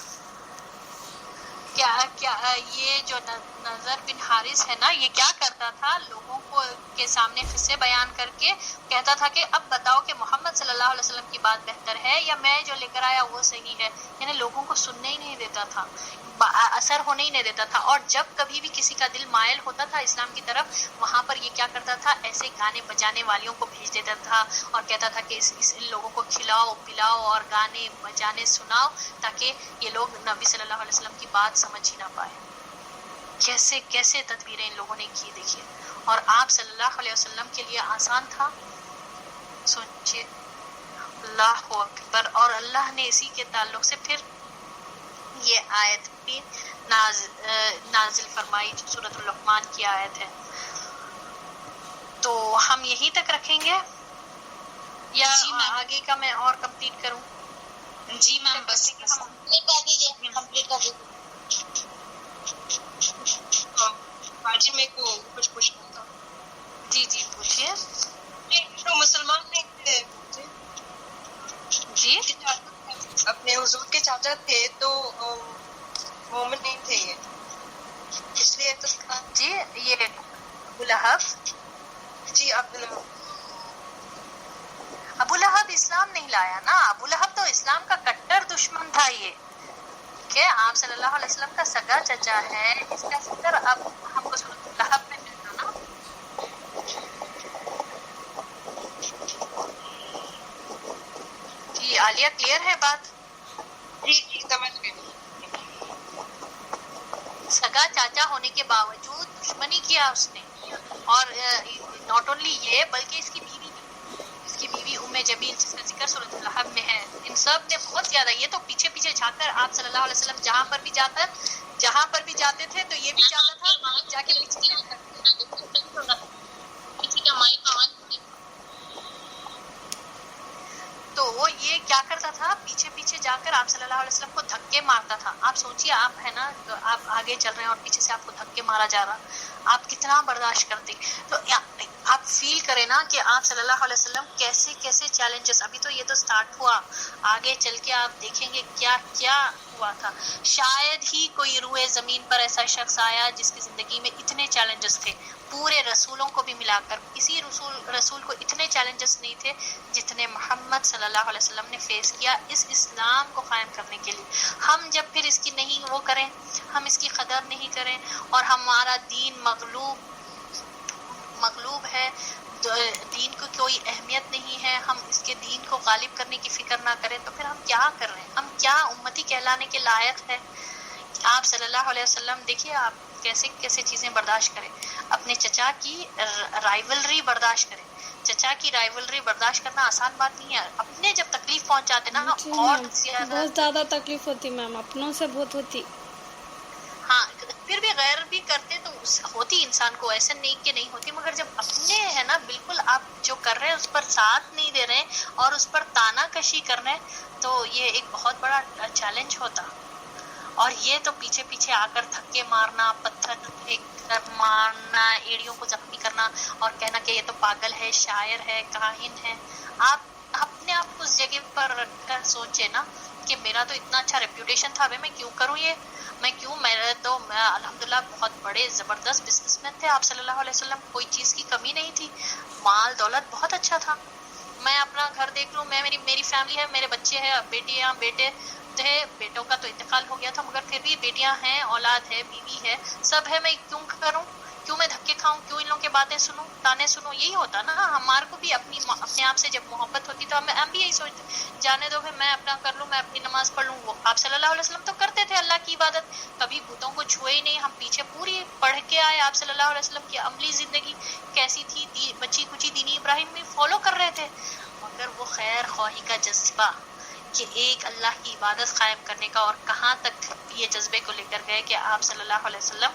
یہ جو نضر بن حارث ہے نا، یہ کیا کرتا تھا، لوگوں کو کے سامنے قصے بیان کر کے کہتا تھا کہ اب بتاؤ کہ محمد صلی اللہ علیہ وسلم کی بات بہتر ہے یا میں جو لے کر آیا وہ صحیح ہے، یعنی لوگوں کو سننے ہی نہیں دیتا تھا، اثر ہونے ہی نہیں دیتا تھا۔ اور جب کبھی بھی کسی کا دل مائل ہوتا تھا اسلام کی طرف، وہاں پر یہ کیا کرتا تھا، ایسے گانے بجانے والیوں کو بھیج دیتا تھا اور کہتا تھا کہ ان لوگوں کو کھلاؤ پلاؤ اور گانے بجانے سناؤ تاکہ یہ لوگ نبی صلی اللہ علیہ وسلم کی بات سمجھ ہی نہ پائے۔ کیسے کیسے تدبیریں ان لوگوں نے کی، دیکھیے، اور آپ صلی اللہ علیہ وسلم کے لیے آسان تھا، سوچئے، اللہ اکبر۔ اور اللہ نے اسی کے تعلق سے پھر یہ آیت بھی نازل فرمائی جو سورۃ اللقمان کی آیت ہے۔ تو ہم یہیں تک رکھیں گے یا آگے کا میں اور کمپلیٹ کروں؟ جی میم، بس کمپلیٹ کر دیجیے۔ باجی میں کو کچھ پوچھنا تھا۔ جی پوچھیے۔ تو مسلمان نے جی اپنے حضور کے چاچا تھے، تو مومن نہیں تھے یہ، اس لیے تو جی یہ ابو لہب ابو لہب اسلام نہیں لایا نا، ابو لہب تو اسلام کا کٹر دشمن تھا یہ، کہ آپ صلی اللہ علیہ وسلم کا سگا چچا ہے، اس کا ذکر اب ہم کو سورۃ لہب میں ملتا نا۔ جی عالیہ کلیئر ہے بات؟ جی سمجھ گئی۔ سگا چاچا ہونے کے باوجود دشمنی کیا اس نے، اور ناٹ اونلی یہ بلکہ اس کی بیوی ام جمیل جس کا ذکر سورۃ لہب میں ہے، ان سب نے بہت زیادہ، یہ تو پیچھے پیچھے جا کر آپ صلی اللہ علیہ وسلم جہاں پر بھی جاتے تھے تو یہ بھی جاتا تھا جا کے پیچھے کسی کا مائک آن تو وہ یہ کیا کرتا تھا، پیچھے پیچھے جا کر آپ صلی اللہ علیہ وسلم کو دھکے مارتا تھا۔ آپ سوچیے، آپ ہے نا، آپ آگے چل رہے ہیں اور پیچھے سے آپ کو دھکے مارا جا رہا، آپ کتنا برداشت کرتے؟ تو آپ فیل کریں نا کہ آپ صلی اللہ علیہ وسلم کیسے کیسے چیلنجز، ابھی تو یہ تو سٹارٹ ہوا، آگے چل کے آپ دیکھیں گے کیا کیا ہوا تھا۔ شاید ہی کوئی روئے زمین پر ایسا شخص آیا جس کی زندگی میں اتنے چیلنجز تھے، پورے رسولوں کو بھی ملا کر کسی رسول کو اتنے چیلنجز نہیں تھے جتنے محمد صلی اللہ علیہ وسلم نے فیس کیا اس اسلام کو قائم کرنے کے لیے۔ ہم جب پھر اس کی نہیں وہ کریں، ہم اس کی قدر نہیں کریں اور ہمارا دین مغلوب ہے، دین کو کوئی اہمیت نہیں ہے، ہم اس کے دین کو غالب کرنے کی فکر نہ کریں، تو پھر ہم کیا کر رہے ہیں؟ ہم کیا امتی کہلانے کے لائق ہے؟ آپ صلی اللہ علیہ وسلم دیکھیے آپ کیسے کیسے چیزیں برداشت کریں، اپنے چچا کی رائیولری برداشت کریں۔ چچا کی رائیولری برداشت کرنا آسان بات نہیں ہے، اپنے جب تکلیف پہنچاتے نا اور بہت زیادہ تکلیف ہوتی میم، اپنوں سے بہت ہوتی۔ ہاں پھر بھی غیر بھی کرتے تو ہوتی انسان کو، ایسے نہیں کہ نہیں ہوتی، مگر جب اپنے ہے نا بالکل آپ جو کر رہے ہیں اس پر ساتھ نہیں دے رہے اور اس پر تانا کشی کر رہے ہیں تو یہ ایک بہت بڑا چیلنج ہوتا۔ اور یہ تو پیچھے پیچھے آ کر دھکے مارنا، پتھر پھینک کر مارنا، ایڑیوں کو زخمی کرنا اور کہنا کہ یہ تو پاگل ہے، شاعر ہے، کاہن ہے۔ آپ اپنے آپ کو اس جگہ پر رکھ کر سوچے نا کہ میرا تو اتنا اچھا ریپوٹیشن تھا، میں کیوں کروں یہ؟ میرے تو الحمدللہ بہت بڑے زبردست بزنس مین تھے آپ صلی اللہ علیہ وسلم، کوئی چیز کی کمی نہیں تھی، مال دولت بہت اچھا تھا۔ میں اپنا گھر دیکھ لوں، میری فیملی ہے، میرے بچے ہیں، بیٹیاں بیٹے تھے، بیٹوں کا تو انتقال ہو گیا تھا مگر پھر بھی بیٹیاں ہیں، اولاد ہے، بیوی ہے، سب ہے، میں کیوں کروں؟ کیوں میں دھکے کھاؤں؟ کیوں ان لوگوں کی باتیں سنوں، تانے سنوں؟ یہی ہوتا نا ہمارے کو بھی اپنے آپ سے جب محبت ہوتی تو ہم بھی یہی سوچتے جانے دو میں اپنا کر لوں، میں اپنی نماز پڑھ لوں۔ وہ آپ صلی اللہ علیہ وسلم تو کرتے تھے اللہ کی عبادت، کبھی بتوں کو چھوئے ہی نہیں۔ ہم پیچھے پوری پڑھ کے آئے آپ صلی اللہ علیہ وسلم کی عملی زندگی کیسی تھی، بچی کچی دینی ابراہیم میں فالو کر رہے تھے، مگر وہ خیر خواہی کا جذبہ کہ ایک اللہ کی عبادت قائم کرنے کا، اور کہاں تک یہ جذبے کو لے کر گئے کہ آپ صلی اللہ علیہ وسلم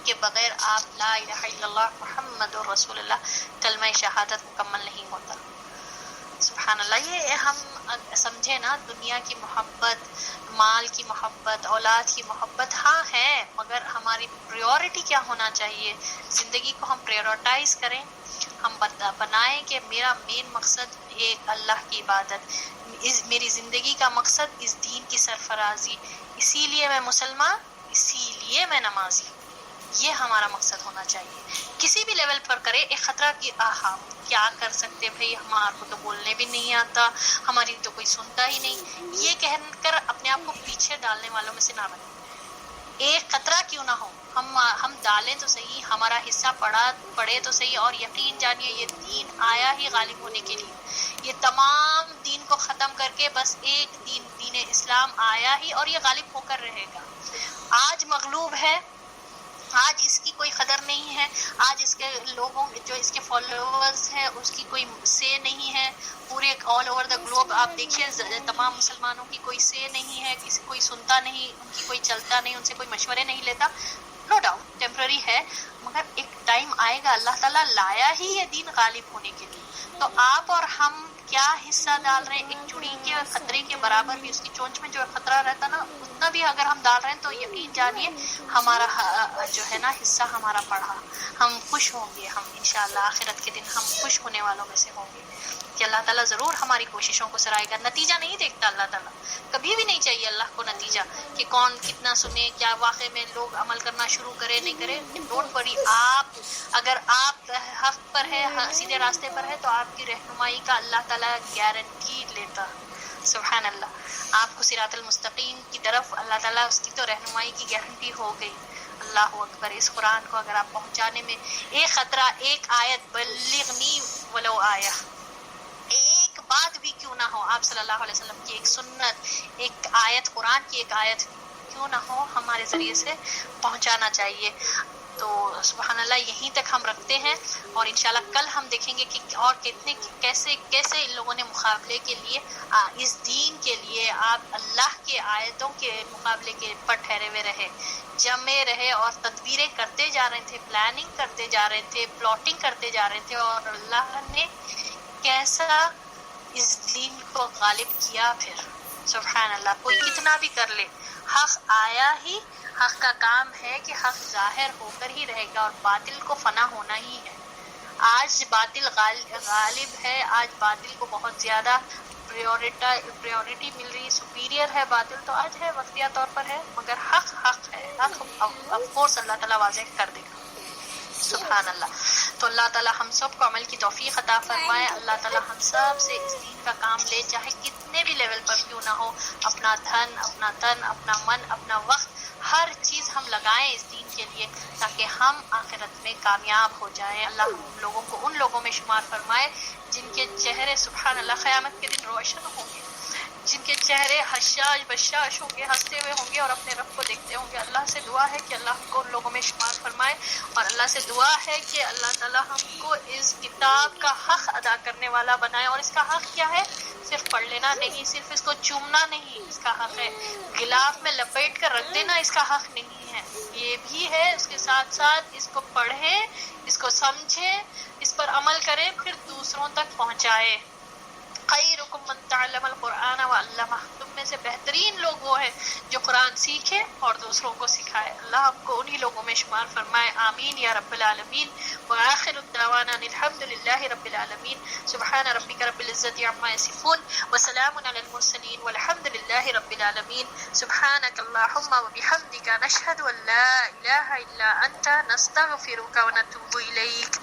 کے بغیر آپ لا الہ الا اللہ محمد رسول اللہ کلمہ شہادت مکمل نہیں ہوتا۔ سبحان اللہ۔ یہ ہم سمجھے نا، دنیا کی محبت، مال کی محبت، اولاد کی محبت ہاں ہے، مگر ہماری پریورٹی کیا ہونا چاہیے؟ زندگی کو ہم پریورٹائز کریں، ہم بنائیں کہ میرا مین مقصد ایک اللہ کی عبادت، میری زندگی کا مقصد اس دین کی سرفرازی، اسی لیے میں مسلمان، اسی لیے میں نمازی، یہ ہمارا مقصد ہونا چاہیے۔ کسی بھی لیول پر کرے ایک خطرہ کہ ہم کیا کر سکتے بھائی، ہمارے کو تو بولنے بھی نہیں آتا، ہماری تو کوئی سنتا ہی نہیں، یہ کہہ کر اپنے آپ کو پیچھے ڈالنے والوں میں سے نہ بنے۔ ایک قطرہ کیوں نہ ہو، ہم ڈالیں تو صحیح، ہمارا حصہ پڑے تو صحیح، اور یقین جانیے یہ دین آیا ہی غالب ہونے کے لیے، یہ تمام دین کو ختم کر کے بس ایک دین اسلام آیا ہی، اور یہ غالب ہو کر رہے گا۔ آج مغلوب ہے، آج اس کی کوئی قدر نہیں ہے، آج اس کے لوگوں جو اس کے فالوورز ہیں اس کی کوئی سے نہیں ہے، پورے آل اوور دا گلوب آپ دیکھیے تمام مسلمانوں کی کوئی سے نہیں ہے، کسی کوئی سنتا نہیں، ان کی کوئی چلتا نہیں، ان سے کوئی مشورے نہیں لیتا۔ نو ڈاؤٹ ٹیمپرری ہے، مگر ایک ٹائم آئے گا، اللہ تعالیٰ لایا ہی یہ دین غالب ہونے کے لیے، تو آپ اور ہم کیا حصہ ڈال رہے ہیں. ایک چڑی کے خطرے کے برابر بھی اس کی چونچ میں جو خطرہ رہتا نا اتنا بھی اگر ہم ڈال رہے ہیں تو یقین جانیے ہمارا جو ہے نا حصہ ہمارا بڑھا. ہم خوش ہوں گے, ہم انشاءاللہ آخرت کے دن ہم خوش ہونے والوں میں سے ہوں گے کہ اللہ تعالیٰ ضرور ہماری کوششوں کو سرائے گا. نتیجہ نہیں دیکھتا اللہ تعالیٰ, کبھی بھی نہیں چاہیے اللہ کو نتیجہ کہ کون کتنا سنے, کیا واقعے میں لوگ عمل کرنا شروع کرے نہیں کرے. ڈونٹ وری, آپ اگر آپ حق پر ہے, سیدھے راستے پر ہے تو آپ کی رہنمائی کا اللہ تعالیٰ گارنٹی لیتا. سبحان اللہ, آپ کو صراط المستقیم کی طرف اللہ تعالیٰ اس کی تو رہنمائی کی گارنٹی ہو گئی. اللہ اکبر. اس قرآن کو اگر آپ پہنچانے میں ایک خطرہ, ایک آیت, بلغنی ولو آیا, ایک بات بھی کیوں نہ ہو, آپ صلی اللہ علیہ وسلم کی ایک سنت, ایک آیت, قرآن کی ایک آیت کیوں نہ ہو, ہمارے ذریعے سے پہنچانا چاہیے. تو سبحان اللہ یہیں تک ہم رکھتے ہیں, اور انشاءاللہ کل ہم دیکھیں گے کہ اور کتنے کیسے کیسے ان لوگوں نے مقابلے کے لیے, اس دین کے لیے آپ اللہ کے آیتوں کے مقابلے کے پر ٹھہرے ہوئے رہے, جمے رہے اور تدبیریں کرتے جا رہے تھے, پلاننگ کرتے جا رہے تھے, پلاٹنگ کرتے جا رہے تھے, اور اللہ نے کیسا اس دین کو غالب کیا. پھر سبحان اللہ, کوئی کتنا بھی کر لے, حق آیا ہی, حق کا کام ہے کہ حق ظاہر ہو کر ہی رہے گا اور باطل کو فنا ہونا ہی ہے. آج باطل غالب ہے, آج باطل کو بہت زیادہ پریورٹی مل رہی, سپیریئر ہے باطل, تو آج ہے وقتیہ طور پر ہے, مگر حق حق ہے, حق آف کورس اللہ تعالیٰ واضح کر دے گا. سبحان اللہ. تو اللہ تعالیٰ ہم سب کو عمل کی توفیق عطا فرمائے. اللہ تعالیٰ ہم سب سے اس دین کا کام لے, چاہے کتنے بھی لیول پر کیوں نہ ہو, اپنا دھن, اپنا تن, اپنا من, اپنا وقت, ہر چیز ہم لگائیں اس دین کے لیے تاکہ ہم آخرت میں کامیاب ہو جائیں. اللہ ہم لوگوں کو ان لوگوں میں شمار فرمائے جن کے چہرے سبحان اللہ قیامت کے دن روشن ہوں گے, جن کے چہرے حشاش بشاش ہوں گے, ہنستے ہوئے ہوں گے اور اپنے رب کو دیکھتے ہوں گے. اللہ سے دعا ہے کہ اللہ ہم کو ان لوگوں میں شمار فرمائے, اور اللہ سے دعا ہے کہ اللہ تعالیٰ ہم کو اس کتاب کا حق ادا کرنے والا بنائے. اور اس کا حق کیا ہے؟ صرف پڑھ لینا نہیں, صرف اس کو چومنا نہیں, اس کا حق ہے غلاف میں لپیٹ کر رکھ دینا, اس کا حق نہیں ہے. یہ بھی ہے, اس کے ساتھ ساتھ اس کو پڑھیں, اس کو سمجھیں, اس پر عمل کریں, پھر دوسروں تک پہنچائے. خیرکم من تعلم القرآن وعلمہ, تم میں سے بہترین لوگ وہ ہیں جو قرآن سیکھے اور دوسروں کو سکھائے. اللہ ہم کو انہی لوگوں میں شمار فرمائے, آمین یا رب العالمین. وآخر الدعوانا الحمد للہ رب العالمین. سبحان ربک رب العزت عما یصفون وسلام علی المرسلین والحمد للہ رب العالمین. سبحانک اللہم وبحمدک نشہد ان لا الہ الا انت نستغفرک ونتوب الیک.